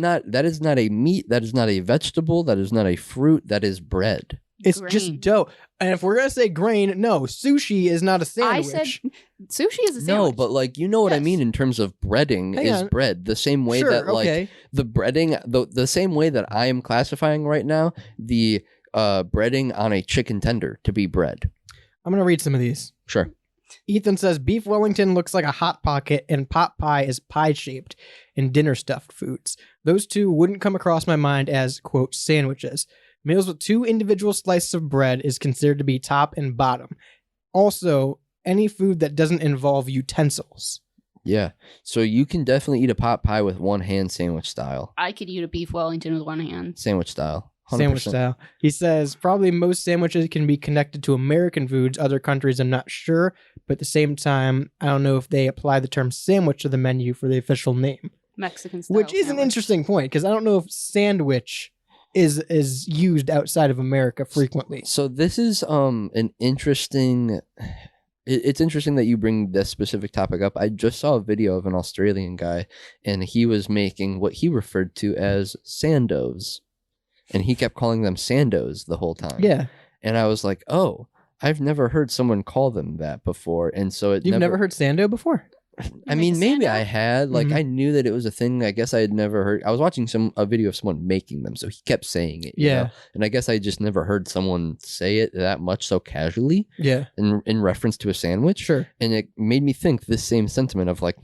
not a meat. That is not a vegetable. That is not a fruit. That is bread. It's just dough. And if we're gonna say grain, no, sushi is not a sandwich. I said sushi is a sandwich. No, but like you know what I mean in terms of breading is bread. The same way that like the breading, the same way that I am classifying right now the breading on a chicken tender to be bread. I'm gonna read some of these. Sure. Ethan says beef Wellington looks like a hot pocket and pot pie is pie shaped in dinner stuffed foods. Those two wouldn't come across my mind as quote sandwiches. Meals with two individual slices of bread is considered to be top and bottom. Also, any food that doesn't involve utensils. Yeah. So you can definitely eat a pot pie with one hand sandwich style. I could eat a beef Wellington with one hand. Sandwich style. 100%. Sandwich style. He says probably most sandwiches can be connected to American foods. Other countries, I'm not sure. But at the same time, I don't know if they apply the term sandwich to the menu for the official name. Mexican style. Which is an interesting point because I don't know if sandwich is used outside of America frequently. So this is an interesting. It's interesting that you bring this specific topic up. I just saw a video of an Australian guy, and he was making what he referred to as sandos, and he kept calling them sandos the whole time. Yeah, and I was like, oh, I've never heard someone call them that before, and so you've never heard sando before. I mean, maybe I had. Like, I knew that it was a thing. I guess I had never heard. I was watching a video of someone making them, so he kept saying it. You know? And I guess I just never heard someone say it that much so casually. Yeah. In reference to a sandwich. Sure. And it made me think this same sentiment of like,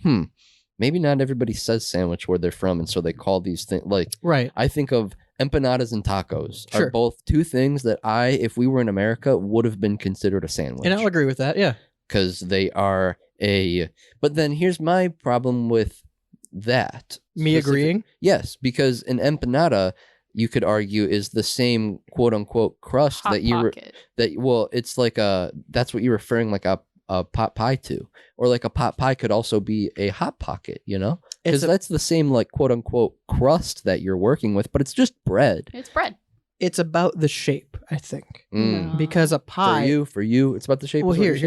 maybe not everybody says sandwich where they're from, and so they call these things like. Right. I think of empanadas and tacos are both two things that if we were in America, would have been considered a sandwich. And I'll agree with that. Yeah. Because they are. But then here's my problem with that. Me agreeing? Yes, because an empanada, you could argue, is the same quote unquote crust Hot that you pocket. it's like that's what you're referring like a pot pie to, or like a pot pie could also be a hot pocket, you know, because that's the same like quote unquote crust that you're working with, but it's just bread. It's bread. It's about the shape, I think, because a pie for you, it's about the shape. Well, here's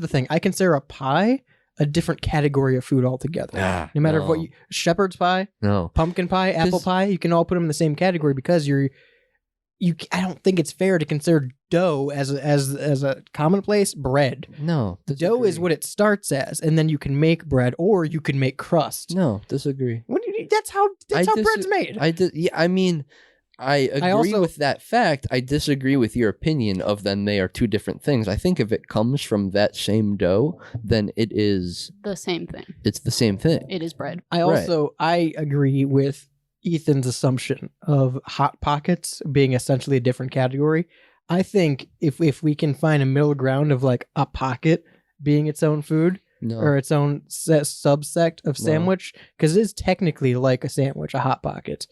the thing. I consider a pie a different category of food altogether. No matter what, shepherd's pie, pumpkin pie, apple pie, you can all put them in the same category because I don't think it's fair to consider dough as a commonplace bread. No, dough is what it starts as, and then you can make bread or you can make crust. No, disagree. That's how bread's made. I mean. I agree with that fact. I disagree with your opinion of then they are two different things. I think if it comes from that same dough, then it is the same thing. It's the same thing. It is bread. I agree with Ethan's assumption of Hot Pockets being essentially a different category. I think if we can find a middle ground of like a pocket being its own food or its own subsect of sandwich, because it is technically like a sandwich, a Hot Pocket.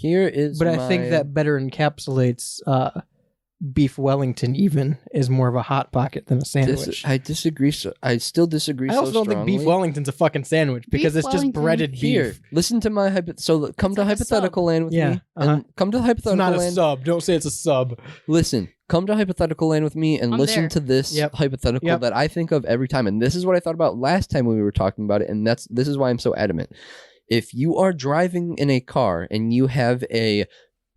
I think that better encapsulates beef Wellington even is more of a hot pocket than a sandwich. I disagree. I still disagree. I also don't think beef Wellington's a fucking sandwich because it's just breaded beef. Listen to my come to hypothetical land with me. And come to hypothetical land. It's not a sub. Don't say it's a sub. Listen, come to hypothetical land with me and listen to this hypothetical that I think of every time. And this is what I thought about last time when we were talking about it. And this is why I'm so adamant. If you are driving in a car and you have a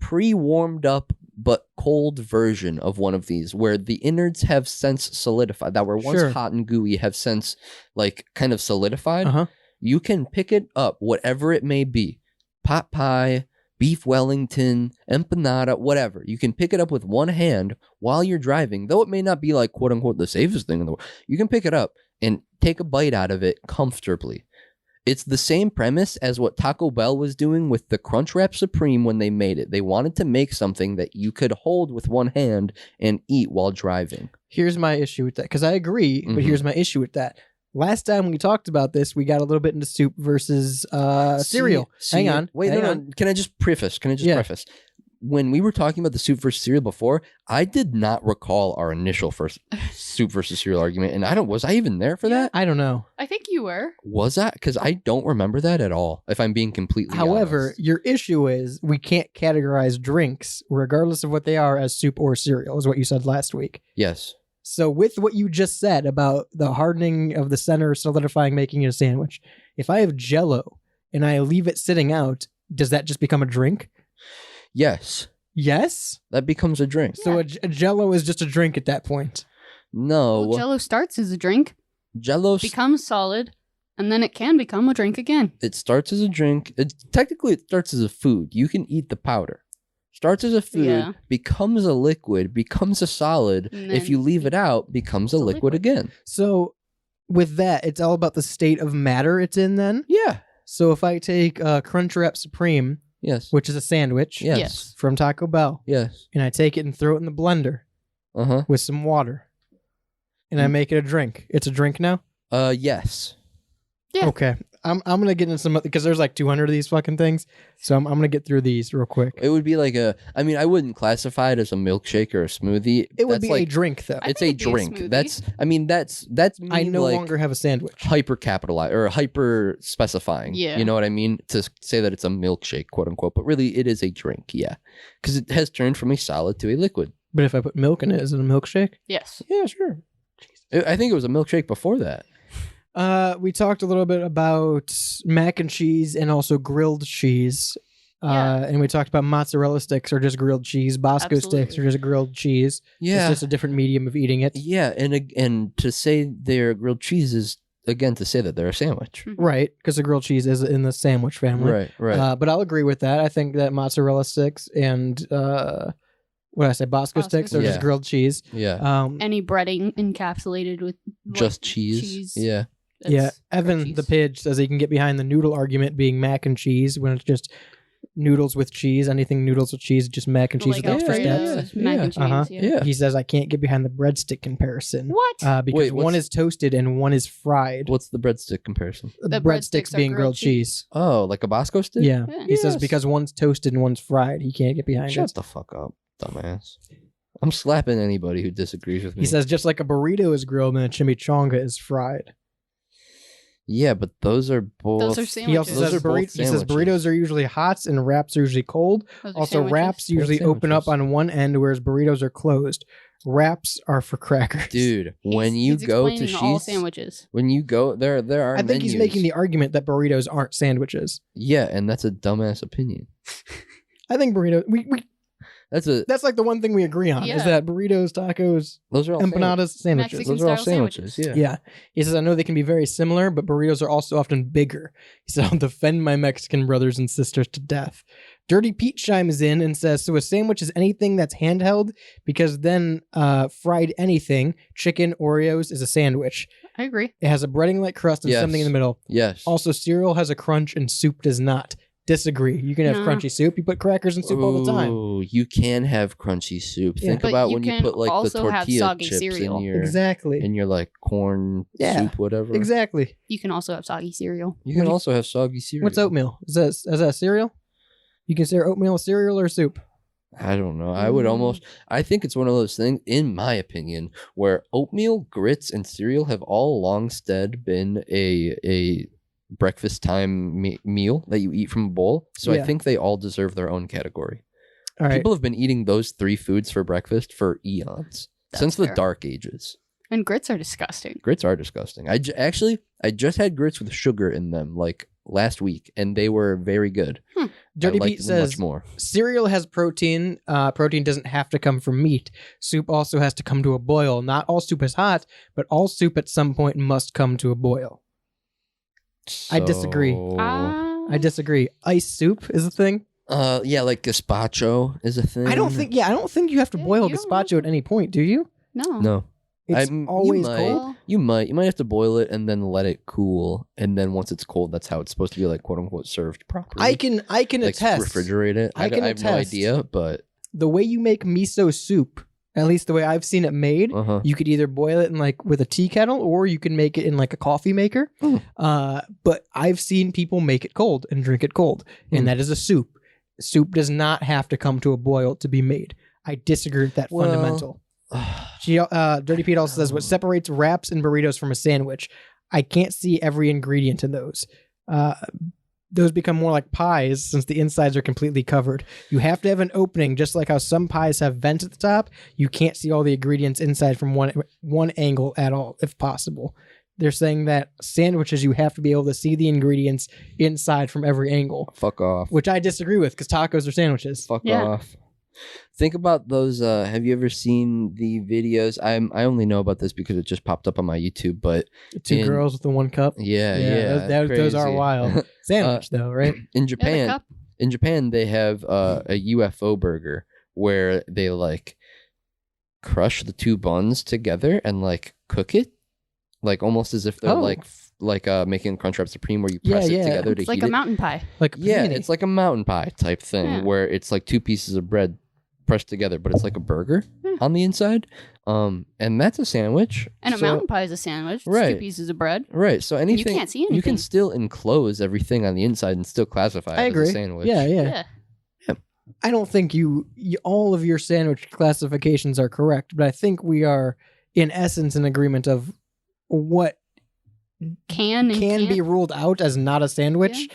pre-warmed up but cold version of one of these where the innards have since solidified, that were once Sure. hot and gooey, have since like kind of solidified. Uh-huh. You can pick it up, whatever it may be, pot pie, beef Wellington, empanada, whatever. You can pick it up with one hand while you're driving, though it may not be like quote unquote the safest thing in the world. You can pick it up and take a bite out of it comfortably. It's the same premise as what Taco Bell was doing with the Crunchwrap Supreme when they made it. They wanted to make something that you could hold with one hand and eat while driving. Here's my issue with that, because I agree, but Mhm. here's my issue with that. Last time we talked about this, we got a little bit into soup versus cereal. Hang on. Wait, hang no. on. Can I just preface? Preface? When we were talking about the soup versus cereal before, I did not recall our initial first soup versus cereal argument, and was I even there for that? I don't know. I think you were. Was I? Because I don't remember that at all. If I'm being completely However, honest. your issue is we can't categorize drinks, regardless of what they are, as soup or cereal, is what you said last week. Yes. So with what you just said about the hardening of the center, solidifying, making it a sandwich, if I have Jell-O and I leave it sitting out, does that just become a drink? Yes. Yes? That becomes a drink. So a Jell-O is just a drink at that point. No. Well, Jell-O starts as a drink, Jell-O becomes solid, and then it can become a drink again. It starts as a drink. Technically, it starts as a food. You can eat the powder. Starts as a food, Yeah. becomes a liquid, becomes a solid. And If then you leave it out, becomes a it's a liquid liquid. again. So with that, it's all about the state of matter it's in then? Yeah. So if I take Crunchwrap Supreme, Yes. which is a sandwich Yes. Yes. from Taco Bell, Yes. and I take it and throw it in the blender Uh-huh. with some water, and I make it a drink. It's a drink now? Yes. Yeah. Okay. I'm gonna get into some, because there's like 200 of these fucking things, so I'm gonna get through these real quick. It would be like I wouldn't classify it as a milkshake or a smoothie. It would That's be a like, drink though. It's I a think it'd be a drink. smoothie. That's me I no like longer have a sandwich. hyper capitalized or hyper specifying. Yeah. You know what I mean? To say that it's a milkshake, quote unquote, but really it is a drink. Yeah. Because it has turned from a solid to a liquid. But if I put milk in it, is it a milkshake? Yes. Yeah, sure. I think it was a milkshake before that. We talked a little bit about mac and cheese and also grilled cheese. Yeah. And we talked about mozzarella sticks or just grilled cheese. Bosco sticks Absolutely. or just grilled cheese. Yeah. It's just a different medium of eating it. Yeah, and to say they're grilled cheese is again to say that they're a sandwich. Right, because the grilled cheese is in the sandwich family. Right. But I'll agree with that. I think that mozzarella sticks and what did I say, Bosco sticks are Yeah. just grilled cheese. Yeah. Any breading encapsulated with Just cheese. Yeah. Yeah, It's Evan cheese. the Pidge says he can get behind the noodle argument being mac and cheese when it's just noodles with cheese. Anything noodles with cheese, just mac and cheese Like with extra Alfredo, steps. mac and cheese. Uh-huh. Yeah. He says I can't get behind the breadstick comparison. What? Because Wait, one what's- is toasted and one is fried. What's the breadstick comparison? The breadsticks breadsticks are being grilled grilled cheese. Oh, like a Bosco stick? Yeah. Yeah. He says Yes. because one's toasted and one's fried, he can't get behind Shut it. the fuck up, dumbass. I'm slapping anybody who disagrees with me. He says just like a burrito is grilled and a chimichanga is fried. yeah, but those are both. Those are He also Sandwiches. Those says, are both he says sandwiches. burritos are usually hot and wraps are usually cold. Those are Also, sandwiches. wraps usually open up sandwiches. on one end, whereas burritos are closed. Wraps are for crackers. Dude, when He's- you he's go to explaining all Sheetz, sandwiches. when you go there are I think he's menus. making the argument that burritos aren't sandwiches. Yeah, and that's a dumbass opinion. I think burritos. That's like the one thing we agree on is Yeah. that burritos, tacos, those are all empanadas, sandwiches. Mexican Those are all style sandwiches. sandwiches. Yeah. Yeah. He says, I know they can be very similar, but burritos are also often bigger. He said, I'll defend my Mexican brothers and sisters to death. Dirty Pete chimes in and says, so a sandwich is anything that's handheld because then fried anything, chicken, Oreos is a sandwich. I agree. It has a breading-like crust and Yes. something in the middle. Yes. Also, cereal has a crunch and soup does not. Disagree. You can have No. crunchy soup. You put crackers in soup all the time. Ooh, you can have crunchy soup. Yeah. Think But about you when you can put like the also have tortilla soggy chips cereal. Exactly. in your like corn Yeah. soup, whatever. Exactly. You can also have soggy cereal. You can What do you- also have soggy cereal. What's oatmeal? Is that cereal? You consider oatmeal cereal or soup? I don't know. I would almost. I think it's one of those things, in my opinion, where oatmeal, grits, and cereal have all longstead been a breakfast time meal that you eat from a bowl. So I Yeah. think they all deserve their own category. All right. People have been eating those three foods for breakfast for eons, That's since the fair. Dark Ages. And grits are disgusting. Grits are disgusting. I just had grits with sugar in them like last week, and they were very good. Dirty I liked Pete them says much more. cereal has protein. Protein doesn't have to come from meat. Soup also has to come to a boil. Not all soup is hot, but all soup at some point must come to a boil. I disagree. I disagree. Ice soup is a thing. Yeah, like gazpacho is a thing. I don't think you have to boil you don't gazpacho at any point, do you? No. No. It's always you might, cold. You might have to boil it and then let it cool, and then once it's cold, that's how it's supposed to be, like, quote unquote, served properly. I can like, attest. refrigerate it. I have no idea, but the way you make miso soup, at least the way I've seen it made, you could either boil it in like with a tea kettle, or you can make it in like a coffee maker. But I've seen people make it cold and drink it cold, and that is a soup. Soup does not have to come to a boil to be made. I disagree with that fundamental. Dirty Pete also says, what separates wraps and burritos from a sandwich? I can't see every ingredient in those. Those become more like pies since the insides are completely covered. You have to have an opening, just like how some pies have vents at the top. You can't see all the ingredients inside from one angle at all, if possible. They're saying that sandwiches, you have to be able to see the ingredients inside from every angle. Fuck off. Which I disagree with, because tacos are sandwiches. Fuck off. Think about those. Have you ever seen the videos? I only know about this because it just popped up on my YouTube. But Two girls with the one cup. Yeah. Those are wild. Sandwich though, right? In Japan, they have a UFO burger where they like crush the two buns together and like cook it, like almost as if they're like making Crunchwrap Supreme, where you press it together to heat it. It's like a mountain pie. It's like a mountain pie type thing where it's like two pieces of bread pressed together, but it's like a burger on the inside. And that's a sandwich. And a mountain pie is a sandwich. It's Right. 2 pieces of bread. Right. So anything You can't see anything. you can still enclose everything on the inside and still classify it as a sandwich. Yeah. I don't think you all of your sandwich classifications are correct, but I think we are in essence in agreement of what can be ruled out as not a sandwich. Yeah.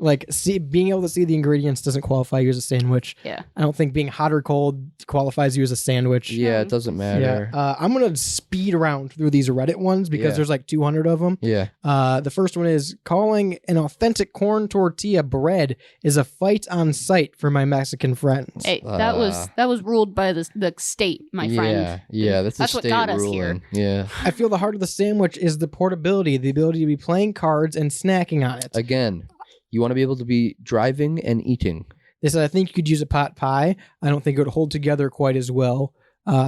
Like being able to see the ingredients doesn't qualify you as a sandwich. Yeah. I don't think being hot or cold qualifies you as a sandwich. Yeah, it doesn't matter. Yeah. I'm going to speed around through these Reddit ones because there's like 200 of them. Yeah. The first one is, calling an authentic corn tortilla bread is a fight on sight for my Mexican friends. Hey, that was ruled by the state, my friend. Yeah, that's what state got us ruling. here. Yeah. I feel the heart of the sandwich is the portability, the ability to be playing cards and snacking on it. Again, you want to be able to be driving and eating. They said, I think you could use a pot pie. I don't think it would hold together quite as well.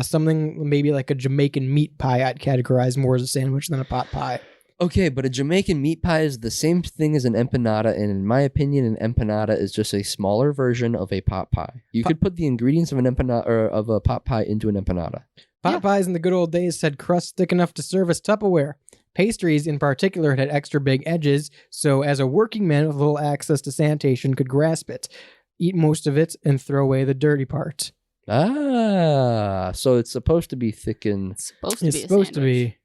Something maybe like a Jamaican meat pie I'd categorize more as a sandwich than a pot pie. Okay, but a Jamaican meat pie is the same thing as an empanada, and in my opinion, an empanada is just a smaller version of a pot pie. You could put the ingredients of an empanada or of a pot pie into an empanada. Pot pies in the good old days had crust thick enough to serve as Tupperware. Pastries in particular had extra big edges, so as a working man with little access to sanitation could grasp it, eat most of it, and throw away the dirty part. So it's supposed to be thick and... It's supposed to be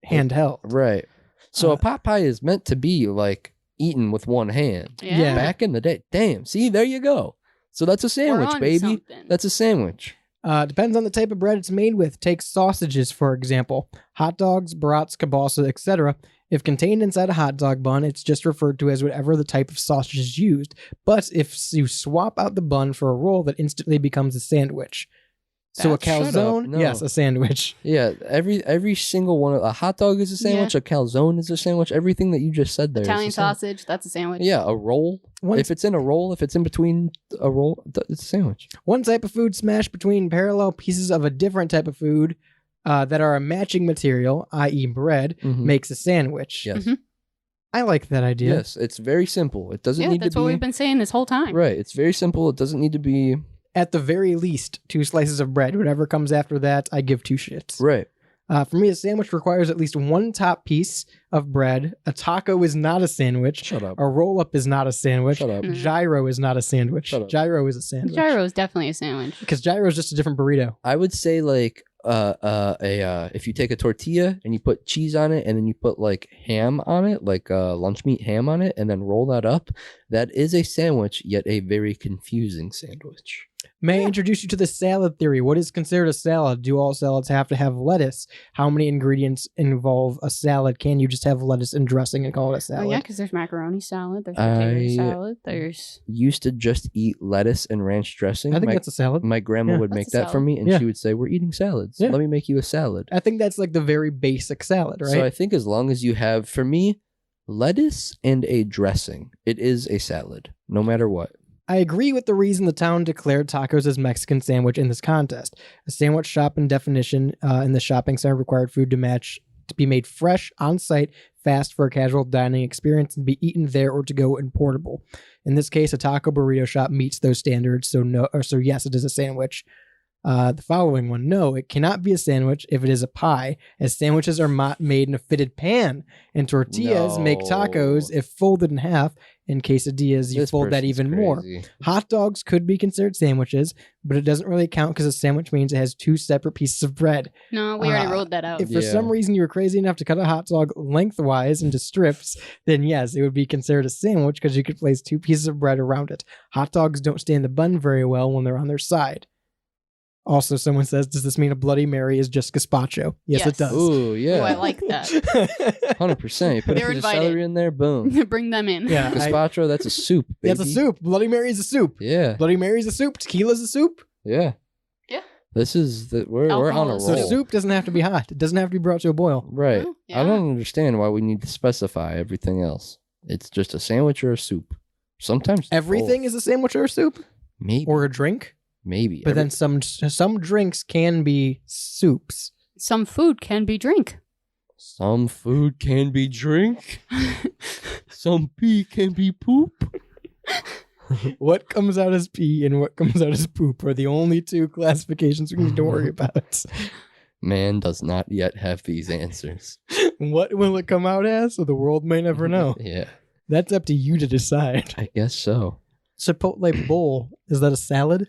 handheld. Right. So a pot pie is meant to be like eaten with one hand. Yeah. Back in the day. Damn. See, there you go. So that's a sandwich, baby. Something. That's a sandwich. Depends on the type of bread it's made with. Take sausages, for example. Hot dogs, brats, kielbasa, etc. If contained inside a hot dog bun, it's just referred to as whatever the type of sausage is used. But if you swap out the bun for a roll, that instantly becomes a sandwich. So a calzone, No. yes, a sandwich. Yeah, every single one. A hot dog is a sandwich. A calzone is a sandwich. Everything that you just said there. Italian is a sandwich. sausage, that's a sandwich. Yeah, a roll. If it's in a roll, if it's in between a roll, it's a sandwich. One type of food smashed between parallel pieces of a different type of food that are a matching material, i.e. bread, makes a sandwich. Yes. I like that idea. Yes, it's very simple. It doesn't need to be... that's what we've been saying this whole time. Right, it's very simple. It doesn't need to be... At the very least, 2 slices of bread. Whatever comes after that, I give 2 shits. Right. For me, a sandwich requires at least 1 top piece of bread. A taco is not a sandwich. Shut up. A roll-up is not a sandwich. Shut up. Gyro is not a sandwich. Shut up. Gyro is a sandwich. Gyro is definitely a sandwich. Because gyro is just a different burrito. I would say like if you take a tortilla and you put cheese on it and then you put like ham on it, like lunch meat ham on it, and then roll that up, that is a sandwich, yet a very confusing sandwich. May I introduce you to the salad theory? What is considered a salad? Do all salads have to have lettuce? How many ingredients involve a salad? Can you just have lettuce and dressing and call it a salad? Oh yeah, because there's macaroni salad, there's potato salad, there's used to just eat lettuce and ranch dressing. I think that's a salad. My grandma Yeah. would make That's a that for salad. me, and Yeah. she would say, "We're eating salads. Yeah. Let me make you a salad." I think that's like the very basic salad, right? So I think as long as you have, for me, lettuce and a dressing, it is a salad, no matter what. I agree with the reason the town declared tacos as Mexican sandwich in this contest. A sandwich shop in definition in the shopping center required food to be made fresh, on site, fast for a casual dining experience, and be eaten there or to go and portable. In this case, a taco burrito shop meets those standards, so yes, it is a sandwich. The following one, no, it cannot be a sandwich if it is a pie, as sandwiches are made in a fitted pan, and tortillas make tacos if folded in half. In quesadillas, you This fold that person's even more. crazy. Hot dogs could be considered sandwiches, but it doesn't really count because a sandwich means it has two separate pieces of bread. no, we already ruled that out. If for some reason you were crazy enough to cut a hot dog lengthwise into strips, then yes, it would be considered a sandwich because you could place two pieces of bread around it. Hot dogs don't stay in the bun very well when they're on their side. Also, someone says, does this mean a Bloody Mary is just gazpacho? Yes, it Yes. does. Ooh, yeah. Oh, I like that. 100%. You put a They're piece of invited. celery in there, boom. Bring them in. Yeah. Gazpacho, that's a soup, baby. That's a soup. Bloody Mary's a soup. Yeah, Bloody Mary's a soup. Tequila's a soup. yeah. Yeah. This is, we're on Alcohol a is So roll. soup doesn't have to be hot. It doesn't have to be brought to a boil. Right. Oh, I yeah. don't understand why we need to specify everything else. It's just a sandwich or a soup. Sometimes it's Everything both. is a sandwich or a soup Maybe. or a drink. Maybe. But then some drinks can be soups. Some food can be drink. Some food can be drink. Some pee can be poop. What comes out as pee and what comes out as poop are the only two classifications we need to worry about. Man does not yet have these answers. What will it come out as? So the world may never know. Yeah, That's up to you to decide. I guess so. Chipotle bowl, is that a salad?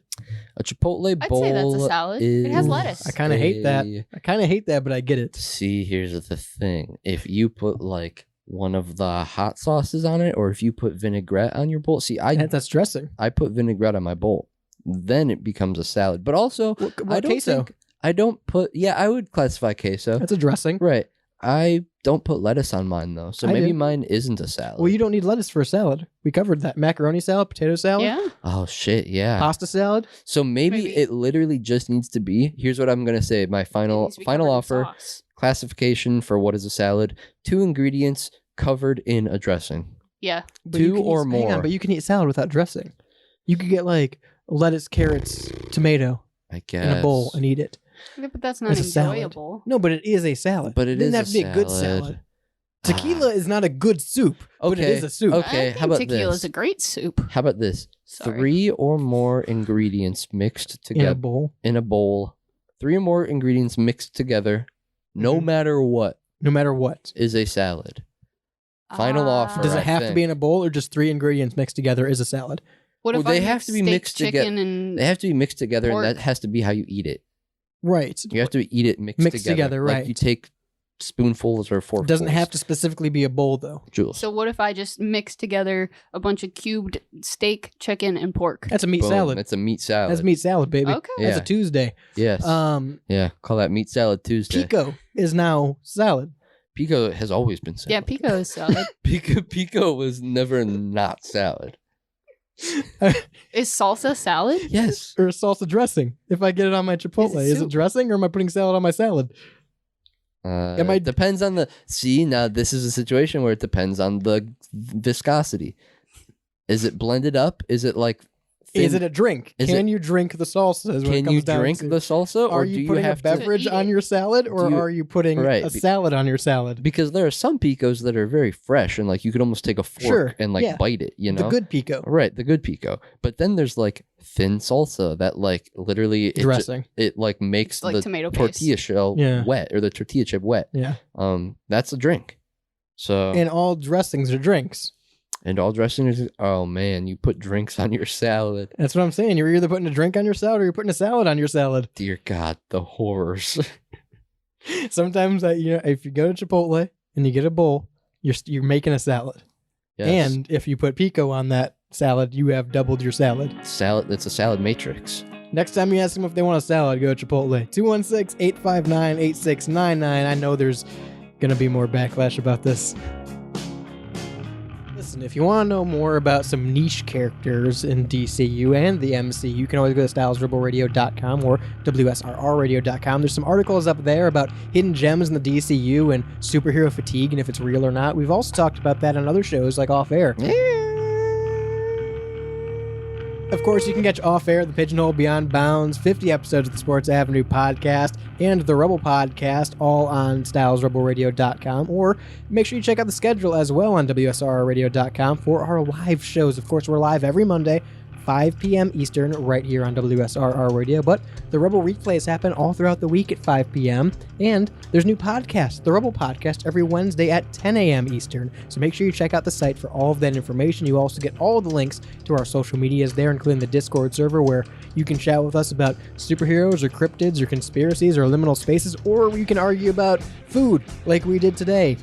A Chipotle I'd bowl. say that's a salad. It has lettuce. I kind of hate that. But I get it. See, here's the thing. If you put like one of the hot sauces on it, or if you put vinaigrette on your bowl, see, That's dressing. I put vinaigrette on my bowl. Then it becomes a salad. But also, I don't queso? think I don't put. Yeah, I would classify queso. That's a dressing. Right. I don't put lettuce on mine though, so I maybe do. mine isn't a salad. Well, you don't need lettuce for a salad. We covered that. Macaroni salad, potato salad, Yeah. Oh shit! Yeah. pasta salad. So maybe, Maybe. it literally just needs to be. Here's what I'm gonna say. My It final needs to be final covered in offer sauce. classification for what is a salad: 2 ingredients covered in a dressing. Yeah. But you Two can or hang on, more. but you can eat salad without dressing. You could get like lettuce, carrots, tomato I guess in a bowl and eat it. Yeah, but that's not It's a salad. enjoyable. No, but it is a salad. But it doesn't is have a to be a good salad. salad. Tequila is not a good soup, but it is a soup. Okay, I think how about tequila this? is a great soup. How about this? Sorry. 3 or more ingredients mixed In together a bowl, in a bowl. 3 or more ingredients mixed together, no Mhm. matter what, no matter what. is a salad. Final offer. Does I it have to think. be in a bowl, or just 3 ingredients mixed together is a salad? What Well, if they I have mix to be steak, mixed chicken, together. and They have to be mixed together, Pork. and that has to be how you eat it. Right. You have to eat it mixed, Mixed together, Like right. you take spoonfuls or forkfuls. It doesn't have to specifically be a bowl, though. Jules. So what if I just mix together a bunch of cubed steak, chicken, and pork? That's a meat Boom, salad. It's a meat salad. That's meat salad, baby. Okay. Yeah. That's a Tuesday. Yes. Yeah. Call that meat salad Tuesday. Pico is now salad. Pico has always been salad. Yeah, pico is salad. Pico was never not salad. Is salsa salad? Yes. Or salsa dressing. If I get it on my Chipotle, is it soup? dressing or am I putting salad on my salad? Am I- Depends on the. See, now this is a situation where it depends on the viscosity. Is it blended up? Is it like? Is it a drink? Is Can you drink the salsa? Is what it Can comes you down drink to. the salsa, or Are do you you putting a have to? beverage To eat on it. your salad, or Do you- are you putting Right, a salad on your salad? Because there are some picos that are very fresh, and like you could almost take a fork Sure, and like yeah. bite it. You know, The good pico. right? The good pico. But then there's like thin salsa that like literally Dressing. it like makes It's like the tomato paste. tortilla shell Yeah. wet, or the tortilla chip wet. Yeah. That's a drink. So And all dressings are drinks. and all dressing is, oh man, you put drinks on your salad. That's what I'm saying. You're either putting a drink on your salad or you're putting a salad on your salad. Dear God, the horrors. Sometimes, if you go to Chipotle and you get a bowl, you're making a salad. Yes. And if you put pico on that salad, you have doubled your salad. salad. It's a salad matrix. Next time you ask them if they want a salad, go to Chipotle. 216-859-8699. I know there's going to be more backlash about this. Listen, if you want to know more about some niche characters in DCU and the MCU, you can always go to stylesrebelradio.com or WSRRradio.com. There's some articles up there about hidden gems in the DCU and superhero fatigue and if it's real or not. We've also talked about that on other shows like Off Air. Of course, you can catch Off Air, The Pigeonhole, Beyond Bounds, 50 episodes of the Sports Avenue podcast, and the Rebel podcast, all on stylesrebelradio.com. Or make sure you check out the schedule as well on WSRRadio.com for our live shows. Of course, we're live every Monday, 5 p.m. Eastern, right here on WSRR Radio. But the Rebel replays happen all throughout the week at 5 p.m. And there's new podcasts, the Rebel podcast, every Wednesday at 10 a.m. Eastern. So make sure you check out the site for all of that information. You also get all the links to our social medias there, including the Discord server where you can chat with us about superheroes or cryptids or conspiracies or liminal spaces, or you can argue about food like we did today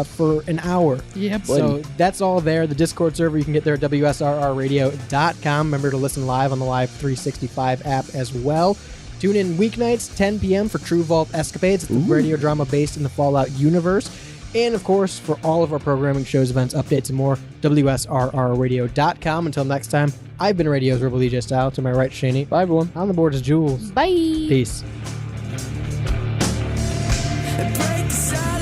for an hour. Yeah, buddy. So that's all there. The Discord server you can get there at WSRRradio.com. Remember to listen live on the Live 365 app as well. Tune in weeknights, 10 p.m. for True Vault Escapades. It's the radio drama based in the Fallout universe. And, of course, for all of our programming, shows, events, updates, and more, WSRRradio.com. Until next time, I've been Radio's Rebel DJ Style. To my right, Shani. Bye, everyone. On the board is Jules. Bye. Peace. Break the